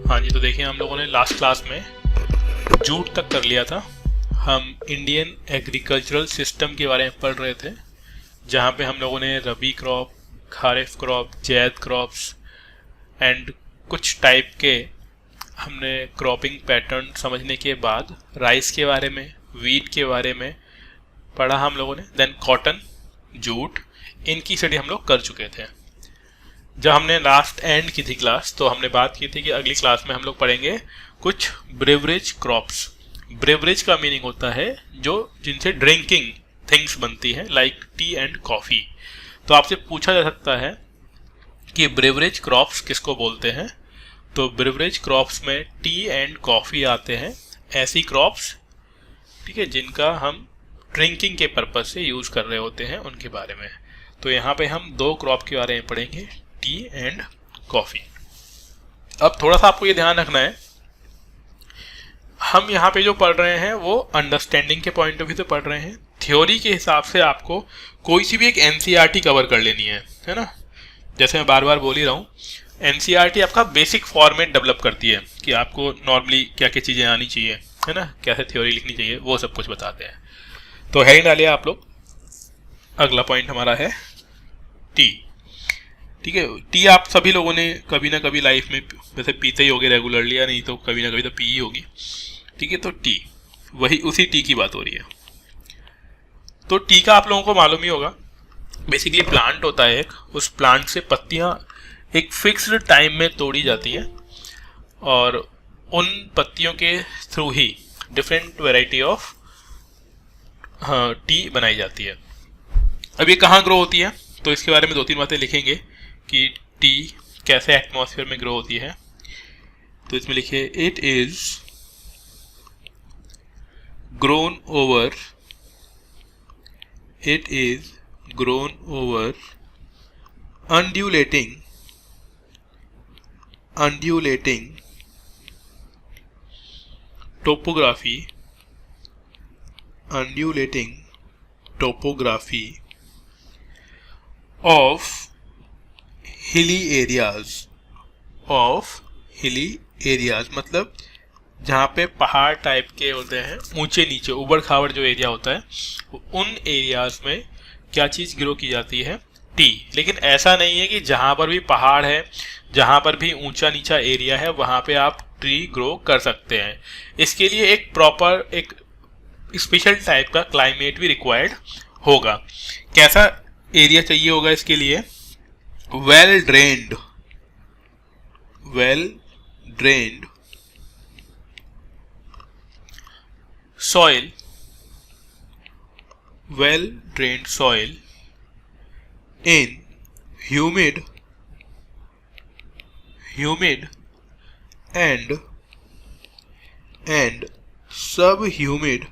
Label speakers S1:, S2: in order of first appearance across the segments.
S1: हाँ जी, तो देखिए हम लोगों ने लास्ट क्लास में जूट तक कर लिया था। हम इंडियन एग्रीकल्चरल सिस्टम के बारे में पढ़ रहे थे, जहाँ पे हम लोगों ने rabi crop, kharif crop, zaid crops and कुछ टाइप के हमने क्रॉपिंग पैटर्न समझने के बाद राइस के बारे में, वीट के बारे में पढ़ा हम लोगों ने। देन कॉटन, जूट, इनकी स्टडी हम लोग कर चुके थे। जब हमने लास्ट एंड की थी क्लास, तो हमने बात की थी कि अगली क्लास में हम लोग पढ़ेंगे कुछ ब्रेवरेज क्रॉप्स। ब्रेवरेज का मीनिंग होता है जो जिनसे ड्रिंकिंग थिंग्स बनती है, लाइक टी एंड कॉफ़ी। तो आपसे पूछा जा सकता है कि ब्रेवरेज क्रॉप्स किसको बोलते हैं। तो ब्रेवरेज क्रॉप्स में टी एंड कॉफ़ी आते हैं, ऐसी क्रॉप्स, ठीक है, जिनका हम ड्रिंकिंग के पर्पज से यूज़ कर रहे होते हैं, उनके बारे में। तो यहाँ पे हम दो क्रॉप के बारे में पढ़ेंगे, टी एंड कॉफ़ी। अब थोड़ा सा आपको ये ध्यान रखना है, हम यहाँ पे जो पढ़ रहे हैं वो अंडरस्टैंडिंग के पॉइंट ऑफ व्यू से पढ़ रहे हैं। थ्योरी के हिसाब से आपको कोई सी भी एक एनसीईआरटी कवर कर लेनी है ना। जैसे मैं बार बार बोल ही रहा हूँ, एनसीईआरटी आपका बेसिक फॉर्मेट डेवलप करती है कि आपको नॉर्मली क्या क्या चीज़ें आनी चाहिए, है ना, कैसे थ्योरी लिखनी चाहिए, वो सब कुछ बताते हैं। तो हेडिंग डालिए आप लोग। अगला पॉइंट हमारा है टी। ठीक है, टी आप सभी लोगों ने कभी ना कभी लाइफ में वैसे पीते ही होगे रेगुलरली, या नहीं तो कभी ना कभी तो पी ही होगी। ठीक है, तो टी, वही उसी टी की बात हो रही है। तो टी का आप लोगों को मालूम ही होगा, बेसिकली प्लांट होता है एक, उस प्लांट से पत्तियां एक फिक्स्ड टाइम में तोड़ी जाती है और उन पत्तियों के through he different variety of T बनाई जाती है। अब ये कहाँ ग्रो होती है, तो इसके बारे में दो तीन बातें लिखेंगे कि टी कैसे एटमॉस्फेयर में ग्रो होती है। तो इसमें लिखिए, it is grown over, it is grown over undulating topography, undulating topography of hilly areas, मतलब जहाँ पे पहाड़ टाइप के होते हैं, ऊंचे नीचे उबड़ खाबड़ जो एरिया होता है, उन एरियाज में क्या चीज़ ग्रो की जाती है, टी। लेकिन ऐसा नहीं है कि जहाँ पर भी पहाड़ है, जहाँ पर भी ऊंचा नीचा एरिया है, वहाँ पे आप ट्री ग्रो कर सकते हैं। इसके लिए एक प्रॉपर, एक स्पेशल टाइप का क्लाइमेट भी रिक्वायर्ड होगा। कैसा एरिया चाहिए होगा इसके लिए? Well drained soil, well drained soil in humid and subhumid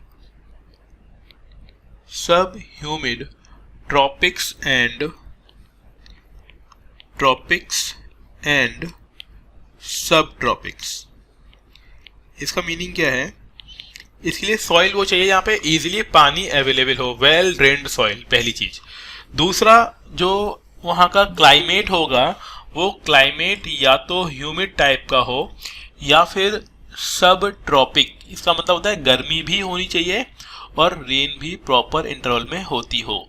S1: tropics and subtropics। इसका मीनिंग क्या है? इसके लिए सॉइल वो चाहिए जहाँ पे इजीली पानी अवेलेबल हो, वेल ड्रेन्ड सॉइल, पहली चीज। दूसरा, जो वहाँ का क्लाइमेट होगा, वो क्लाइमेट या तो ह्यूमिड टाइप का हो या फिर सब ट्रॉपिक। इसका मतलब होता है गर्मी भी होनी चाहिए और रेन भी प्रॉपर इंटरवल में होती हो।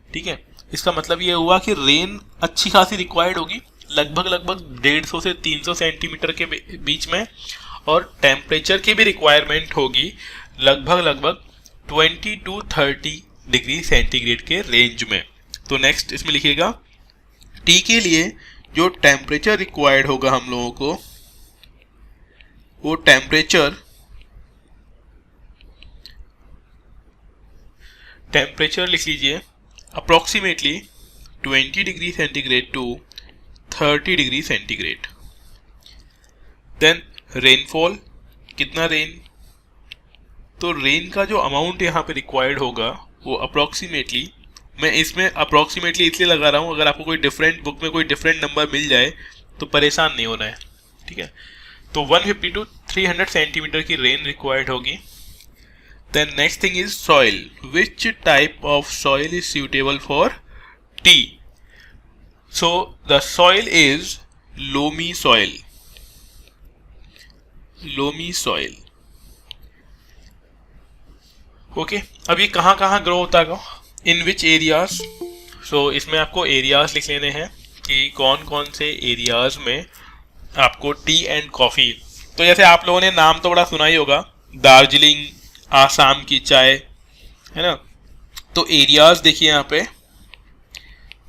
S1: ठीक है, इसका मतलब ये हुआ कि रेन अच्छी खासी रिक्वायर्ड होगी, लगभग 150 से 300 सेंटीमीटर के बीच में, और टेम्परेचर की भी रिक्वायरमेंट होगी लगभग 20 to 30 डिग्री सेंटीग्रेड के रेंज में। तो नेक्स्ट इसमें लिखिएगा, टी के लिए जो टेम्परेचर रिक्वायर्ड होगा हम लोगों को, वो टेम्परेचर लिख लीजिए, approximately 20 degree centigrade to 30 degree centigrade. Then rainfall, कितना रेन, तो रेन का जो अमाउंट यहाँ पे रिक्वायर्ड होगा वो अप्रोक्सीमेटली, मैं इसमें अप्रोक्सीमेटली इसलिए लगा रहा हूँ, अगर आपको कोई डिफरेंट बुक में कोई डिफरेंट नंबर मिल जाए तो परेशान नहीं होना है। ठीक है, तो 150 to 300 सेंटीमीटर की रेन रिक्वायर्ड होगी। Then next thing is soil, which type of soil is suitable for tea. So the soil is loamy soil. Loamy soil. Okay, अब ये कहाँ कहाँ ग्रो होता है, इन विच एरियाज। सो इसमें आपको एरियाज लिख लेने हैं कि कौन कौन से एरियाज में आपको टी एंड कॉफ़ी। तो जैसे आप लोगों ने नाम तो बड़ा सुना ही होगा, दार्जिलिंग, आसाम की चाय, है ना। तो एरियाज देखिए यहाँ पे,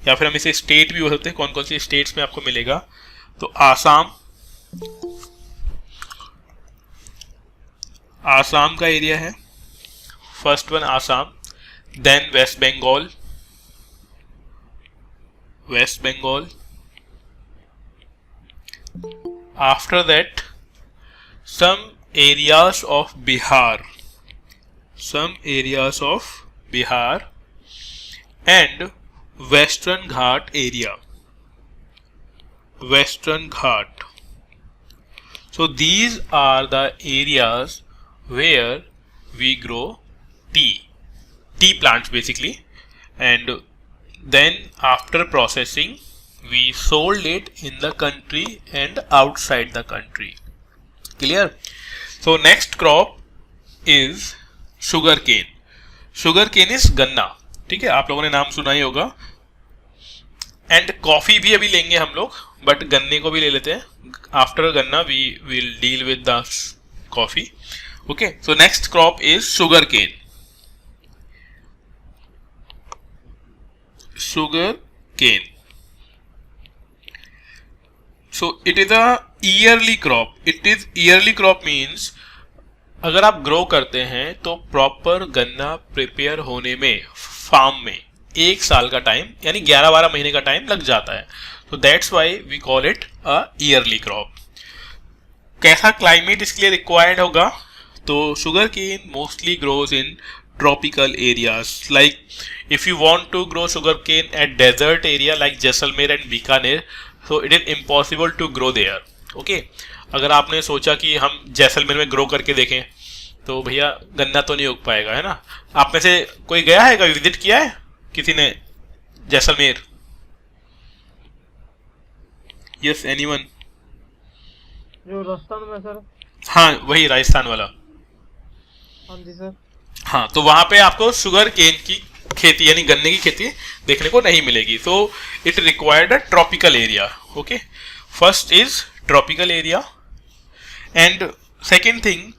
S1: या फिर हम इसे स्टेट भी बोल सकते हैं, कौन कौन सी स्टेट्स में आपको मिलेगा। तो आसाम का एरिया है, first one Assam, then West Bengal, after that some areas of Bihar and Western Ghat area. So these are the areas where we grow tea plants basically, and then after processing we sold it in the country and outside the country. Clear? So next crop is sugarcane. Sugarcane is गन्ना, ठीक है, आप लोगों ने नाम सुना ही होगा। And coffee भी अभी लेंगे हम लोग, बट गन्ने को भी ले लेते हैं। After ganna we will deal with the coffee. Okay, so next crop is sugarcane. So it is a yearly crop. Yearly crop means अगर आप ग्रो करते हैं तो प्रॉपर गन्ना प्रिपेयर होने में फार्म में 1 साल का टाइम, यानी 11-12 महीने का टाइम लग जाता है। तो that's why we call it a yearly crop. कैसा क्लाइमेट इसके लिए रिक्वायर्ड होगा? तो sugarcane mostly grows in tropical areas. Like if you want to grow sugarcane at desert area like Jaisalmer and Bikaner, so it is impossible to grow there. Okay, अगर आपने सोचा कि हम जैसलमेर में ग्रो करके देखें तो भैया गन्ना तो नहीं उग पाएगा, है ना। आप में से कोई गया है, कभी विजिट किया है किसी ने जैसलमेर? Yes, anyone?
S2: जो राजस्थान में सर।
S1: हाँ, वही राजस्थान वाला।
S2: हाँ जी सर।
S1: हाँ, तो वहां पे आपको शुगर केन की खेती यानी गन्ने की खेती देखने को नहीं मिलेगी। So it required a tropical area. Okay, first is tropical area, and second thing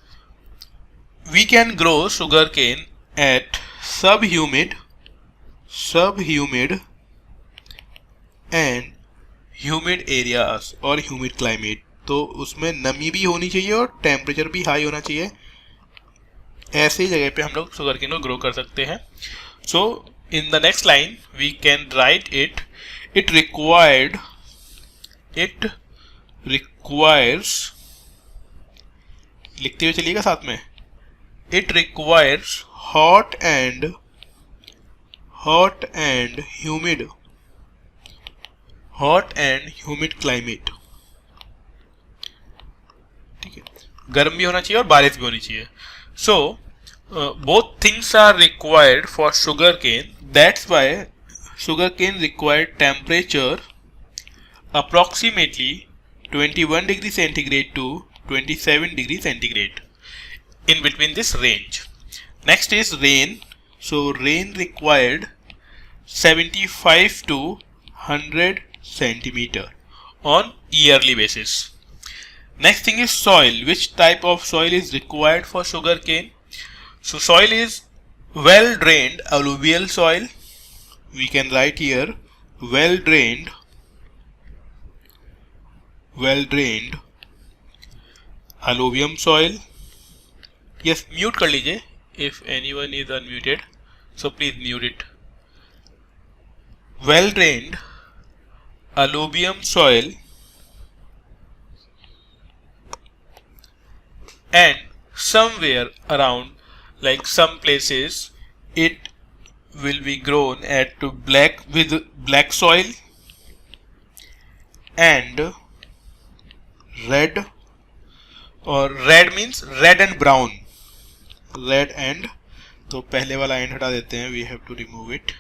S1: we can grow sugarcane at sub humid and humid areas और ह्यूमिड क्लाइमेट। तो उसमें नमी भी होनी चाहिए और टेम्परेचर भी हाई होना चाहिए। ऐसी जगह पे हम लोग शुगर केन को ग्रो कर सकते हैं। So in the next line we can write it requires, लिखते हुए चलिएगा साथ में, it requires hot and humid climate. ठीक है, गर्म भी होना चाहिए और बारिश भी होनी चाहिए। So both things are required for sugarcane. That's why sugarcane required temperature approximately 21 degree centigrade to 27 degree centigrade. In between this range. Next is rain. So rain required 75 to 100 centimeter on yearly basis. Next thing is soil. Which type of soil is required for sugarcane? So soil is well drained alluvial soil. We can write here well drained alluvium soil. Yes, mute कर लीजिए if anyone is unmuted. So please mute it. Well drained alluvium soil and somewhere around, like some places, it will be grown at black soil and red, or red means red and brown. तो पहले वाला and हटा देते हैं, we have to remove it.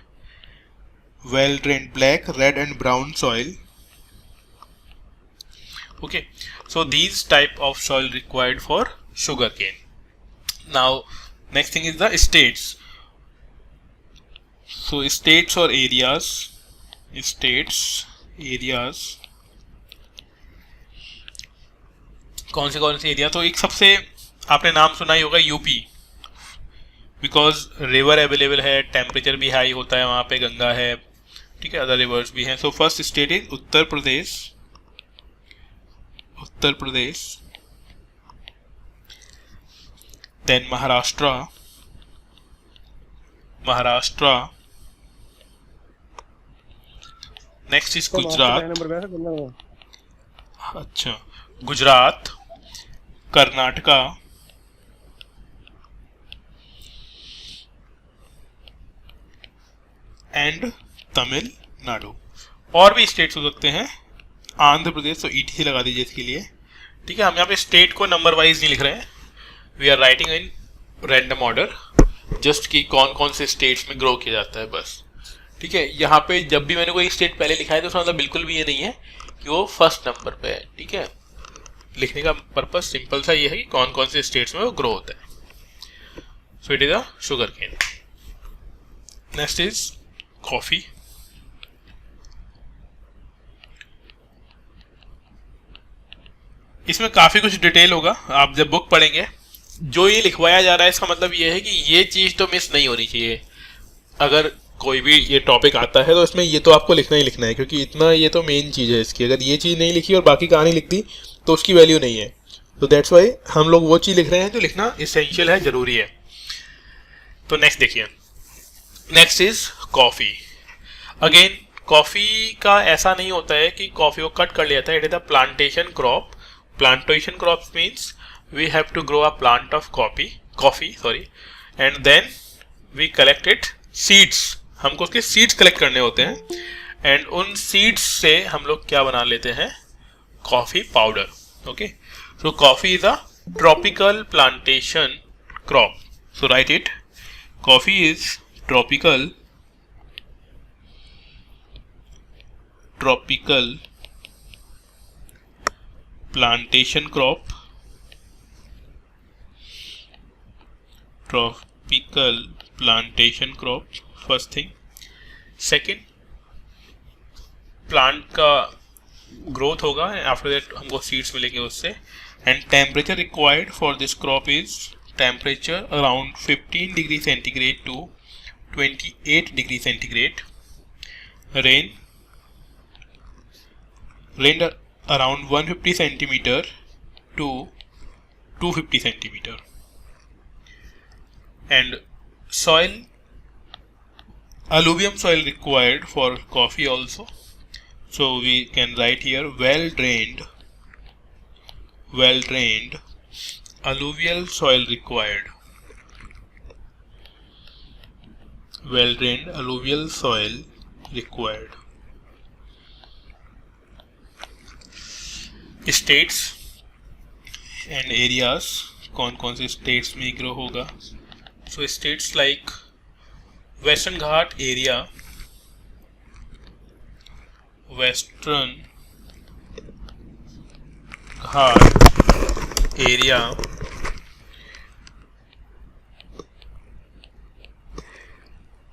S1: Well drained black, red and brown soil. Okay, so these type of soil required for sugarcane. Now next thing is the states. So states or areas, कौन से area? तो एक सबसे आपने नाम सुना ही होगा UP, because river available है, टेम्परेचर भी हाई होता है वहाँ पे, गंगा है, ठीक है, अदर रिवर्स भी हैं. So first state is Uttar Pradesh, then Maharashtra, next is Gujarat, अच्छा गुजरात, कर्नाटका, एंड तमिलनाडु. और भी स्टेट्स हो सकते हैं, आंध्र प्रदेश, तो ईटी लगा दीजिए इसके लिए. ठीक है, हम यहाँ पे स्टेट को नंबर वाइज नहीं लिख रहे हैं, we are writing in random order, just कि कौन कौन से स्टेट्स में ग्रो किया जाता है बस. ठीक है, यहाँ पे जब भी मैंने कोई स्टेट पहले लिखा है तो उसका मतलब बिल्कुल भी ये नहीं है कि वो फर्स्ट नंबर पे है. ठीक है, लिखने का पर्पज सिंपल सा ये है कि कौन कौन से स्टेट्स में वो ग्रो होता है. So it is a sugarcane. Next is coffee. इसमें काफी कुछ डिटेल होगा, आप जब बुक पढ़ेंगे. जो ये लिखवाया जा रहा है इसका मतलब ये है कि ये चीज तो मिस नहीं होनी चाहिए. अगर कोई भी ये टॉपिक आता है तो इसमें ये तो आपको लिखना ही लिखना है, क्योंकि इतना ये तो मेन चीज है इसकी. अगर ये चीज नहीं लिखी और बाकी कहानी लिख दी तो उसकी वैल्यू नहीं है. तो दैट्स वाई हम लोग वो चीज लिख रहे हैं जो लिखना इसेंशियल है, जरूरी है. तो नेक्स्ट देखिए, next is coffee. Again coffee का ऐसा नहीं होता है कि कॉफी को कट कर लिया था. It is a plantation crop. Plantation crops means we have to grow a plant of coffee, and then we collect it seeds. हमको उसके सीड्स कलेक्ट करने होते हैं, एंड उन सीड्स से हम लोग क्या बना लेते हैं, coffee powder. Okay, so coffee is a tropical plantation crop. So write it, coffee is tropical plantation crop. First thing. Second, plant का ग्रोथ होगा, आफ्टर दैट हमको सीड्स मिलेंगे उससे. And temperature required for this crop is temperature around 15 degree centigrade to 28 degree centigrade. Rain around 150 centimeter to 250 centimeter. And soil, alluvium soil required for coffee also. So we can write here well drained alluvial soil required. Well drained alluvial soil required. States and areas, कौन कौन से states में grow होगा. सो states like western घाट area,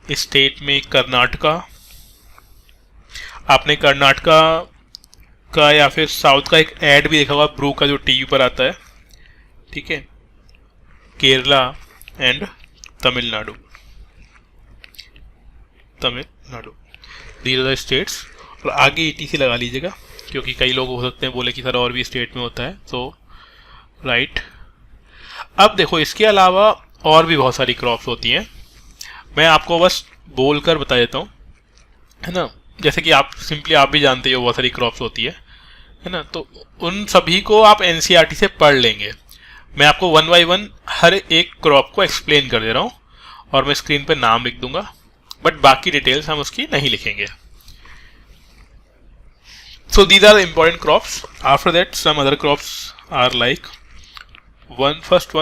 S1: state में कर्नाटका. आपने कर्नाटका का या फिर साउथ का एक ऐड भी देखा होगा ब्रू का, जो टीवी पर आता है. ठीक है, Kerala and Tamil Nadu. These are the states. और आगे ETC लगा लीजिएगा, क्योंकि कई लोग हो सकते हैं बोले कि सर और भी स्टेट में होता है. तो राइट. अब देखो, इसके अलावा और भी बहुत सारी क्रॉप्स होती हैं. मैं आपको बस बोल कर बता देता हूँ, है ना. जैसे कि आप सिंपली आप भी जानते हो बहुत सारी क्रॉप्स होती है ना. तो उन सभी को आप NCERT से पढ़ लेंगे. मैं आपको 1 by 1 हर एक क्रॉप को एक्सप्लेन कर दे रहा हूँ, और मैं स्क्रीन पे नाम लिख दूंगा, बट बाकी डिटेल्स हम उसकी नहीं लिखेंगे. So these are important crops. After that some other crops are like first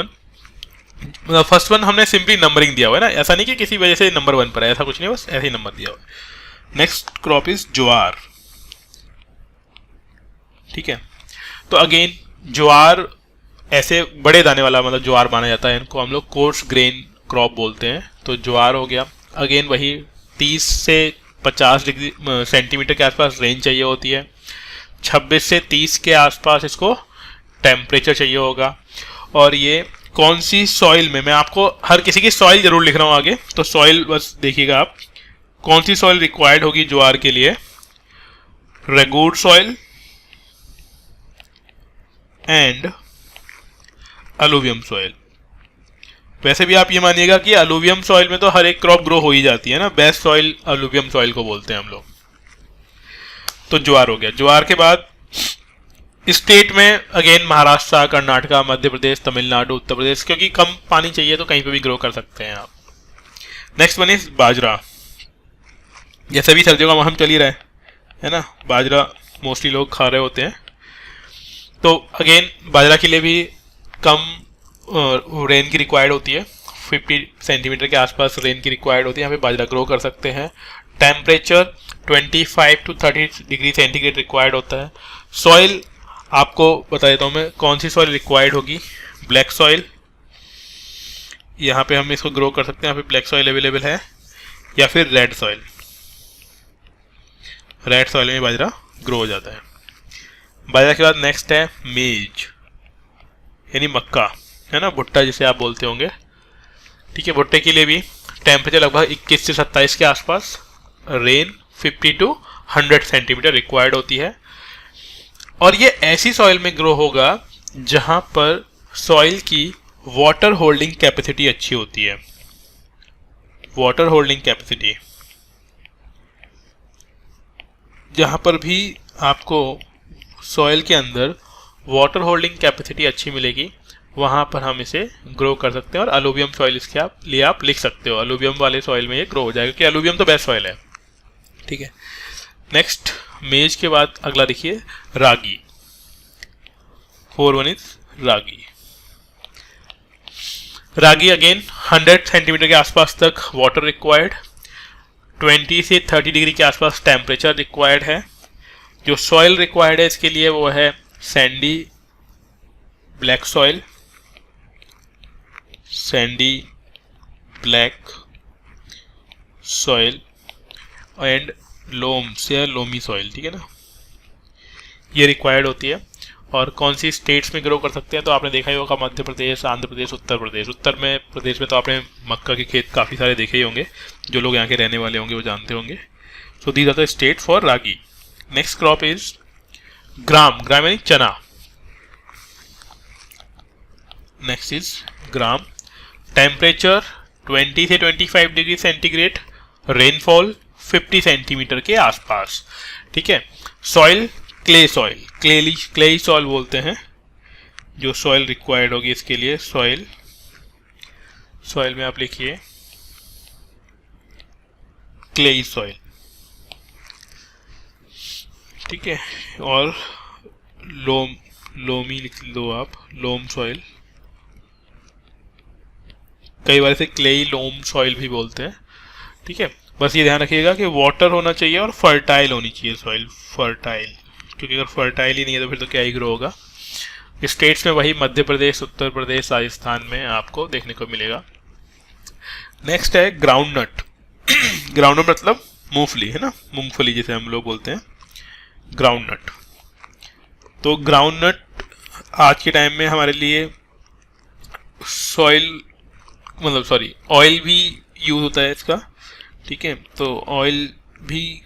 S1: one हमने सिंपली नंबरिंग दिया हुआ है ना, ऐसा नहीं कि किसी वजह से नंबर 1 पर है, ऐसा कुछ नहीं, बस ऐसे ही नंबर दिया हुआ है. नेक्स्ट क्रॉप इज ज्वार. ठीक है, तो अगेन ज्वार ऐसे बड़े दाने वाला मतलब ज्वार माना जाता है, इनको हम लोग कोर्स ग्रेन क्रॉप बोलते हैं। तो ज्वार हो गया, अगेन वही 30 से 50 डिग्री सेंटीमीटर के आसपास रेंज चाहिए होती है, 26 से 30 के आसपास इसको टेम्परेचर चाहिए होगा। और ये कौन सी सॉइल में, मैं आपको हर किसी की सॉइल जरूर लिख रहा हूँ आगे, तो सॉइल बस देखिएगा आप, कौन सी सॉइल रिक्वायर्ड होगी ज्वार के लिए, रेगुड सॉइल एंड अलुवियम सॉइल। वैसे भी आप ये मानिएगा कि अलुवियम सॉइल में तो हर एक क्रॉप ग्रो हो ही जाती है ना, बेस्ट सॉइल अलुवियम सॉइल को बोलते हैं हम लोग। तो ज्वार हो गया। ज्वार के बाद स्टेट में अगेन महाराष्ट्र, कर्नाटका, मध्य प्रदेश, तमिलनाडु, उत्तर प्रदेश, क्योंकि कम पानी चाहिए तो कहीं पे भी ग्रो कर सकते हैं आप। नेक्स्ट वन इज बाजरा। जैसे भी सर्दियों का मौसम चल ही रहा है ना, बाजरा मोस्टली लोग खा रहे होते हैं। तो अगेन बाजरा के लिए भी कम रेन की रिक्वायर्ड होती है, 50 सेंटीमीटर के आसपास रेन की रिक्वायर्ड होती है, यहाँ पे बाजरा ग्रो कर सकते हैं। Temperature 25 to 30 degree centigrade required होता है। सॉइल आपको बता देता हूँ मैं कौन सी सॉइल रिक्वायर्ड होगी, ब्लैक सॉइल, यहाँ पे हम इसको ग्रो कर सकते हैं, यहाँ पे ब्लैक सॉइल अवेलेबल है, या फिर रेड सॉइल। रेड सॉइल में बाजरा ग्रो हो जाता है। बाजरा के बाद नेक्स्ट है मेज यानी मक्का, है ना, भुट्टा जिसे आप बोलते होंगे। ठीक है, भुट्टे के लिए भी टेम्परेचर लगभग 21 से 27 के आसपास, रेन 50 to 100 सेंटीमीटर रिक्वायर्ड होती है। और ये ऐसी सॉइल में ग्रो होगा जहां पर सॉइल की वाटर होल्डिंग कैपेसिटी अच्छी होती है। वाटर होल्डिंग कैपेसिटी, जहां पर भी आपको सॉइल के अंदर वाटर होल्डिंग कैपेसिटी अच्छी मिलेगी वहां पर हम इसे ग्रो कर सकते हैं। और अलुवियम सॉइल इसके लिए आप लिख सकते हो, अलुवियम वाले सॉइल में ये ग्रो हो जाएगा, कि अलुवियम तो बेस्ट सॉइल है। ठीक है, नेक्स्ट मेज के बाद अगला देखिए रागी। 4 is ragi. Ragi again 100 centimetre के आसपास तक वाटर रिक्वायर्ड, 20 से 30 डिग्री के आसपास टेम्परेचर रिक्वायर्ड है। जो सॉइल रिक्वायर्ड है इसके लिए वो है sandy black soil, sandy black soil and loams या लोमी सॉइल। ठीक है ना, ये रिक्वायर्ड होती है। और कौन सी स्टेट्स में ग्रो कर सकते हैं, तो आपने देखा ही होगा मध्य प्रदेश, आंध्र प्रदेश, उत्तर प्रदेश। उत्तर में प्रदेश में तो आपने मक्का के खेत काफ़ी सारे देखे ही होंगे, जो लोग यहाँ के रहने वाले होंगे वो जानते होंगे। So these are the state for ragi. Next crop is gram. Gram यानी चना। Next is gram. टेम्परेचर 20 से 25 डिग्री सेंटीग्रेड, रेनफॉल 50 सेंटीमीटर के आसपास। ठीक है, soil clay soil, clayey soil बोलते हैं जो सॉइल रिक्वायर्ड होगी इसके लिए। सॉइल में आप लिखिए क्लेई सॉइल। ठीक है, और लोमी लिख दो आप, लोम सॉइल। कई बार इसे क्लेई लोम सॉइल भी बोलते हैं। ठीक है, बस ये ध्यान रखिएगा कि वाटर होना चाहिए और फर्टाइल होनी चाहिए सॉइल, फर्टाइल, क्योंकि अगर फर्टाइल ही नहीं है तो फिर तो क्या ही ग्रो होगा। स्टेट्स में वही मध्य प्रदेश, उत्तर प्रदेश, राजस्थान में आपको देखने को मिलेगा। नेक्स्ट है ग्राउंडनट। ग्राउंडनट मतलब मूंगफली, है ना, मूंगफली जिसे हम लोग बोलते हैं, ग्राउंडनट। तो ग्राउंडनट आज के टाइम में हमारे लिए ऑयल भी यूज होता है इसका। ठीक है, तो ऑयल भी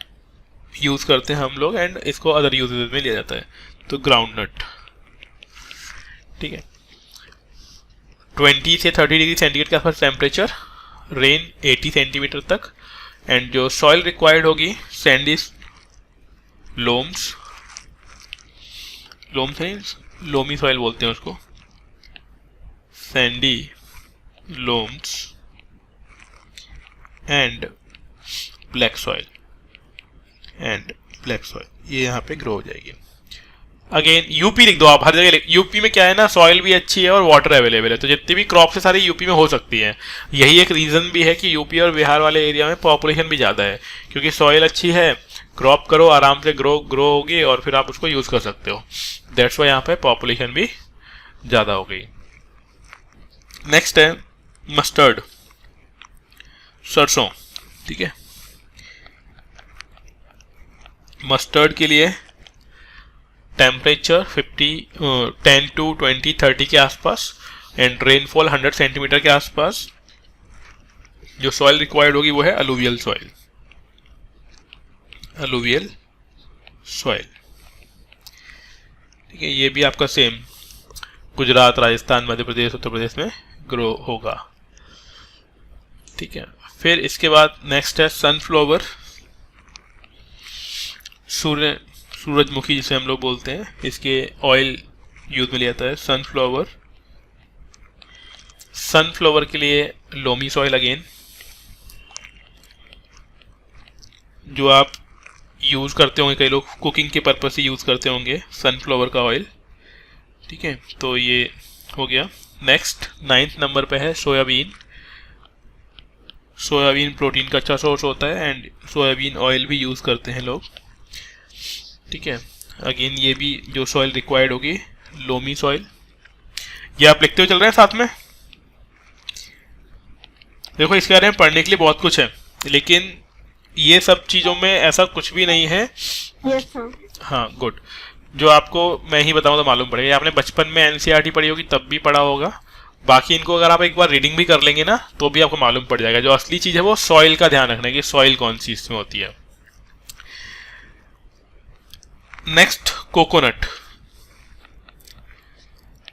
S1: यूज करते हैं हम लोग एंड इसको अदर यूजेस में लिया जाता है। तो ग्राउंडनट। ठीक है, 20 से 30 डिग्री सेंटीग्रेड के आसपास टेम्परेचर, रेन 80 सेंटीमीटर तक, एंड जो सॉइल रिक्वायर्ड होगी सैंडी लोम्स लोमी सॉइल बोलते हैं उसको, सैंडी लोम्स एंड ब्लैक सॉइल ये यहाँ पे ग्रो हो जाएगी। अगेन यूपी लिख दो आप, हर जगह यूपी में क्या है ना, सॉइल भी अच्छी है और वाटर अवेलेबल है, तो जितनी भी क्रॉप है सारी यूपी में हो सकती है। यही एक रीज़न भी है कि यूपी और बिहार वाले एरिया में पॉपुलेशन भी ज़्यादा है, क्योंकि सॉइल अच्छी है, क्रॉप करो, आराम से ग्रो होगी और फिर आप उसको यूज कर सकते हो। दैट्स वाई यहाँ पे पॉपुलेशन भी ज्यादा हो गई। नेक्स्ट है मस्टर्ड, सरसों। ठीक है, मस्टर्ड के लिए टेम्परेचर 10 to 20 30 के आसपास एंड रेनफॉल 100 सेंटीमीटर के आसपास। जो सॉइल रिक्वायर्ड होगी वो है अलुवियल सॉइल, अलुवियल सॉइल। ठीक है, ये भी आपका सेम गुजरात, राजस्थान, मध्य प्रदेश, उत्तर प्रदेश में ग्रो होगा। ठीक है, फिर इसके बाद नेक्स्ट है सनफ्लावर, सूरजमुखी जिसे हम लोग बोलते हैं, इसके ऑयल यूज में लिया जाता है सनफ्लावर। सनफ्लावर के लिए लोमी सॉइल अगेन, जो आप यूज करते होंगे, कई लोग कुकिंग के पर्पज से यूज करते होंगे सनफ्लावर का ऑयल। ठीक है, तो ये हो गया। नेक्स्ट 9th नंबर पे है सोयाबीन। सोयाबीन प्रोटीन का अच्छा सोर्स होता है एंड सोयाबीन ऑयल भी यूज करते हैं लोग। ठीक है, अगेन ये भी जो सॉइल रिक्वायर्ड होगी लोमी सॉइल। ये आप लिखते हुए चल रहे हैं साथ में? देखो, इसके बारे में पढ़ने के लिए बहुत कुछ है, लेकिन ये सब चीजों में ऐसा कुछ भी नहीं है। हाँ, गुड। जो आपको मैं ही बताऊं तो मालूम पड़ेगा। आपने बचपन में एनसीईआरटी पढ़ी होगी, तब भी पढ़ा होगा। बाकी इनको अगर आप एक बार रीडिंग भी कर लेंगे ना, तो भी आपको मालूम पड़ जाएगा। जो असली चीज है वो सॉइल का ध्यान रखना है कि सॉइल कौन सी इसमें होती है। Next coconut.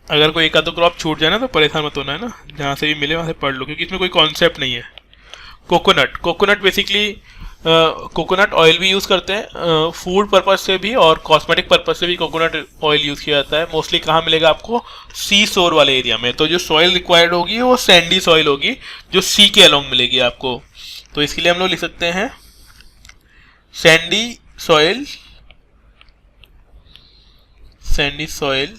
S1: अगर कोई एक आधो क्रॉप छूट जाए ना तो परेशान मत होना, है ना, जहां से भी मिले वहां से पढ़ लो, क्योंकि इसमें कोई कॉन्सेप्ट नहीं है। कोकोनट बेसिकली कोकोनट ऑयल भी यूज करते हैं, फूड पर्पज से भी और कॉस्मेटिक पर्पज से भी कोकोनट ऑयल यूज किया जाता है। मोस्टली कहाँ मिलेगा आपको? सी शोर वाले एरिया में। तो जो सॉइल रिक्वायर्ड होगी वो सैंडी सॉइल होगी, जो सी के अलोंग मिलेगी आपको। तो इसके लिए हम लोग लिख सकते हैं Sandy soil, Sandy soil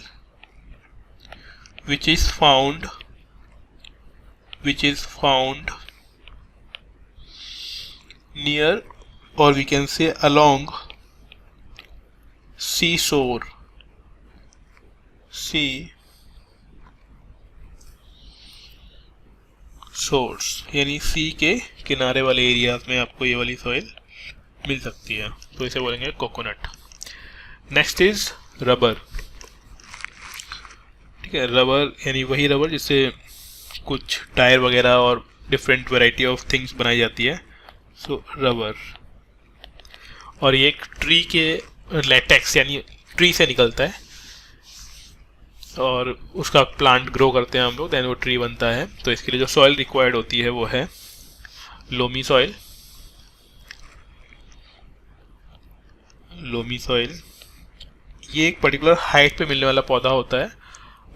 S1: which is found near, or we can say along seashore, shores, यानी सी के किनारे वाले एरियाज में आपको ये वाली सॉइल मिल सकती है, तो इसे बोलेंगे कोकोनट। Next is rubber. ठीक है, रबर यानी वही रबर जिससे कुछ टायर वगैरह और डिफरेंट वैरायटी ऑफ थिंग्स बनाई जाती है। सो रबर, और ये एक ट्री के लेटेक्स यानी ट्री से निकलता है और उसका प्लांट ग्रो करते हैं हम लोग, देन वो ट्री बनता है। तो इसके लिए जो सॉइल रिक्वायर्ड होती है वो है लोमी सॉइल। लोमी सॉइल ये एक पर्टिकुलर हाइट पे मिलने वाला पौधा होता है।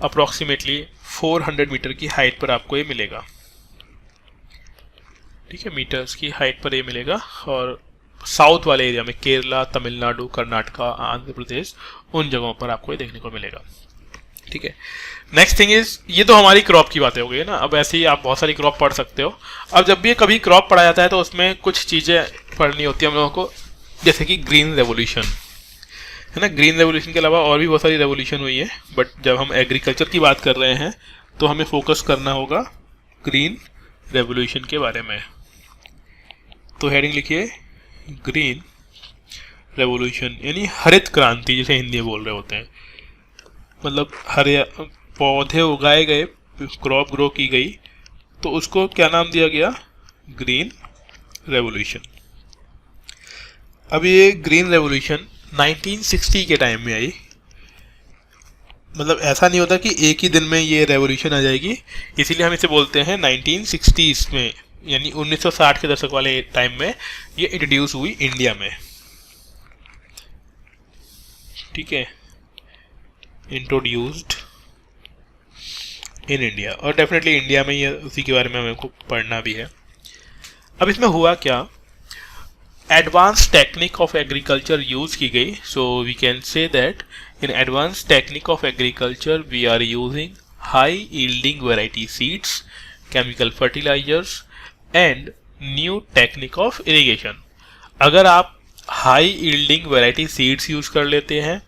S1: अप्रॉक्सीमेटली 400 मीटर की हाइट पर आपको ये मिलेगा। ठीक है, मीटर्स की हाइट पर ये मिलेगा, और साउथ वाले एरिया में केरला, तमिलनाडु, कर्नाटका, आंध्र प्रदेश, उन जगहों पर आपको ये देखने को मिलेगा। ठीक है, नेक्स्ट थिंग इज, ये तो हमारी क्रॉप की बातें हो गई है ना। अब ऐसे ही आप बहुत सारी क्रॉप पढ़ सकते हो। अब जब भी कभी क्रॉप पढ़ा जाता है तो उसमें कुछ चीज़ें पढ़नी होती है हम लोगों को, जैसे कि ग्रीन रेवोल्यूशन, है ना। ग्रीन रेवोल्यूशन के अलावा और भी बहुत सारी रेवोल्यूशन हुई है, बट जब हम एग्रीकल्चर की बात कर रहे हैं तो हमें फोकस करना होगा ग्रीन रेवोल्यूशन के बारे में। तो हेडिंग लिखिए ग्रीन रेवोल्यूशन, यानी हरित क्रांति जिसे हिंदी में बोल रहे होते हैं। मतलब हरे पौधे उगाए गए, क्रॉप ग्रो की गई, तो उसको क्या नाम दिया गया? Green revolution. अब ये ग्रीन रेवोल्यूशन 1960 के टाइम में आई। मतलब ऐसा नहीं होता कि एक ही दिन में ये रेवोल्यूशन आ जाएगी, इसीलिए हम इसे बोलते हैं 1960s में, यानी 1960 के दशक वाले टाइम में ये इंट्रोड्यूस हुई इंडिया में। ठीक है, इंट्रोड्यूस्ड इन इंडिया, और डेफिनेटली इंडिया में ये उसी के बारे में हमें को पढ़ना भी है। अब इसमें हुआ क्या? Advance technique of agriculture use की गई। So we can say that in advance technique of agriculture we are using high yielding variety seeds, chemical fertilisers and new technique of irrigation. अगर आप high yielding variety seeds use कर लेते हैं,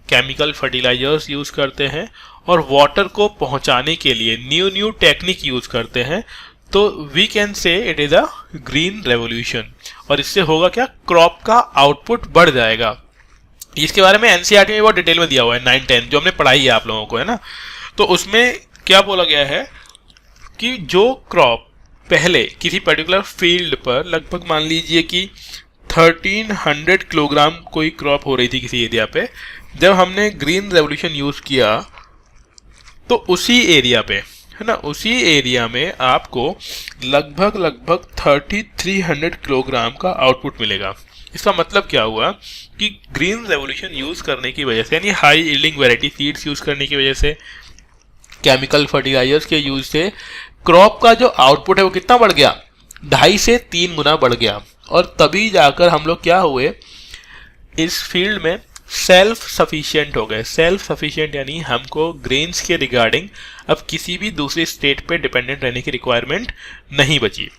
S1: chemical fertilisers use करते हैं और water को पहुंचाने के लिए न्यू टेक्निक यूज़ करते हैं, तो we can say it is a green revolution. और इससे होगा क्या, क्रॉप का आउटपुट बढ़ जाएगा। इसके बारे में एनसीईआरटी में बहुत डिटेल में दिया हुआ है 9-10 जो हमने पढ़ाई है आप लोगों को, है ना। तो उसमें क्या बोला गया है कि जो क्रॉप पहले किसी पर्टिकुलर फील्ड पर लगभग मान लीजिए कि 1300 किलोग्राम कोई क्रॉप हो रही थी किसी एरिया पे, जब हमने ग्रीन रेवोल्यूशन यूज़ किया तो उसी एरिया पे, है ना, उसी एरिया में आपको लगभग 3300 किलोग्राम का आउटपुट मिलेगा। इसका मतलब क्या हुआ कि ग्रीन रेवोल्यूशन यूज़ करने की वजह से, यानी high yielding variety seeds use करने की वजह से, केमिकल फर्टिलाइजर्स के यूज से क्रॉप का जो आउटपुट है वो कितना बढ़ गया, 2.5 से 3 गुना बढ़ गया। और तभी जाकर हम लोग क्या हुए, इस फील्ड में सेल्फ सफिशिएंट हो गए। सेल्फ सफिशिएंट यानी हमको ग्रेन्स के रिगार्डिंग अब किसी भी दूसरे स्टेट पे डिपेंडेंट रहने की रिक्वायरमेंट नहीं बची।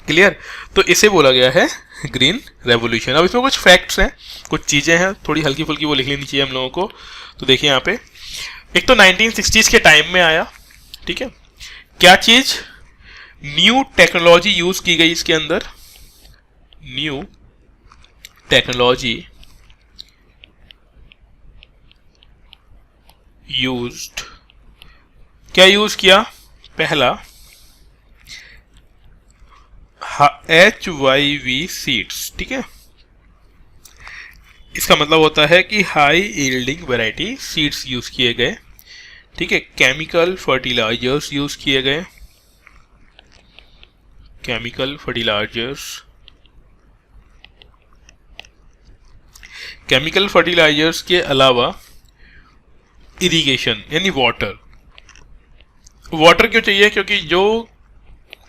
S1: क्लियर। तो इसे बोला गया है ग्रीन रेवोल्यूशन। अब इसमें कुछ फैक्ट्स हैं, कुछ चीज़ें हैं थोड़ी हल्की फुल्की, वो लिख लेनी चाहिए हम लोगों को। तो देखिए यहाँ पे, एक तो 1960s के टाइम में आया, ठीक है। क्या चीज़, न्यू टेक्नोलॉजी यूज की गई इसके अंदर, न्यू टेक्नोलॉजी यूज्ड। क्या यूज किया, पहला HYV सीड्स, ठीक है। इसका मतलब होता है कि high yielding variety seeds use किए गए, ठीक है। केमिकल फर्टिलाइजर्स यूज किए गए, केमिकल फर्टिलाइजर्स, केमिकल फर्टिलाइजर्स के अलावा इरिगेशन यानी वाटर। वाटर क्यों चाहिए, क्योंकि जो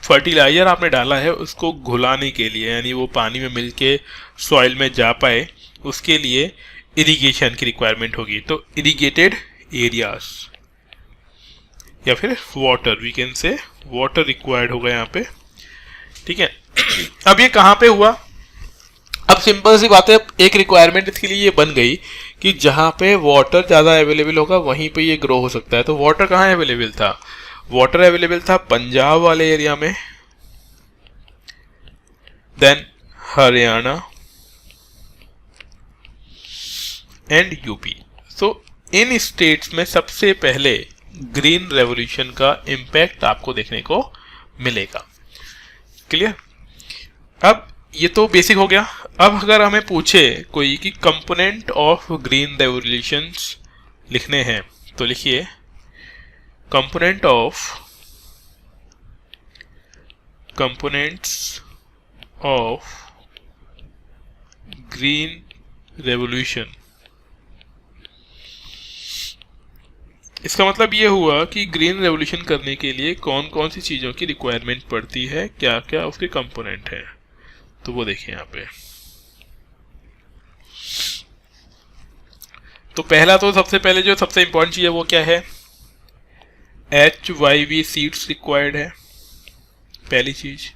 S1: फर्टिलाइजर आपने डाला है उसको घुलाने के लिए, यानी वो पानी में मिलके सॉइल में जा पाए, उसके लिए इरिगेशन की रिक्वायरमेंट होगी। तो इरिगेटेड एरियाज या फिर water, we can say water required होगा यहाँ पे, ठीक है। अब ये कहाँ पे हुआ, अब सिंपल सी बात है, एक रिक्वायरमेंट इसके लिए ये बन गई कि जहाँ पे वाटर ज़्यादा अवेलेबल होगा वहीं पे ये ग्रो हो सकता है। तो वाटर कहाँ अवेलेबल था, वाटर अवेलेबल था पंजाब वाले एरिया में, then Haryana and UP. So in states में सबसे पहले ग्रीन रेवोल्यूशन का इम्पैक्ट आपको देखने को मिलेगा। क्लियर। अब ये तो बेसिक हो गया। अब अगर हमें पूछे कोई कि कंपोनेंट ऑफ ग्रीन रेवोल्यूशंस लिखने हैं, तो लिखिए कंपोनेंट्स ऑफ ग्रीन रेवोल्यूशन। इसका मतलब ये हुआ कि ग्रीन रेवोल्यूशन करने के लिए कौन कौन सी चीज़ों की रिक्वायरमेंट पड़ती है, क्या क्या उसके कंपोनेंट हैं, तो वो देखिए यहाँ पे। तो पहला, तो सबसे पहले जो सबसे इंपॉर्टेंट चीज़ है वो क्या है, HYV सीड्स रिक्वायर्ड है, पहली चीज।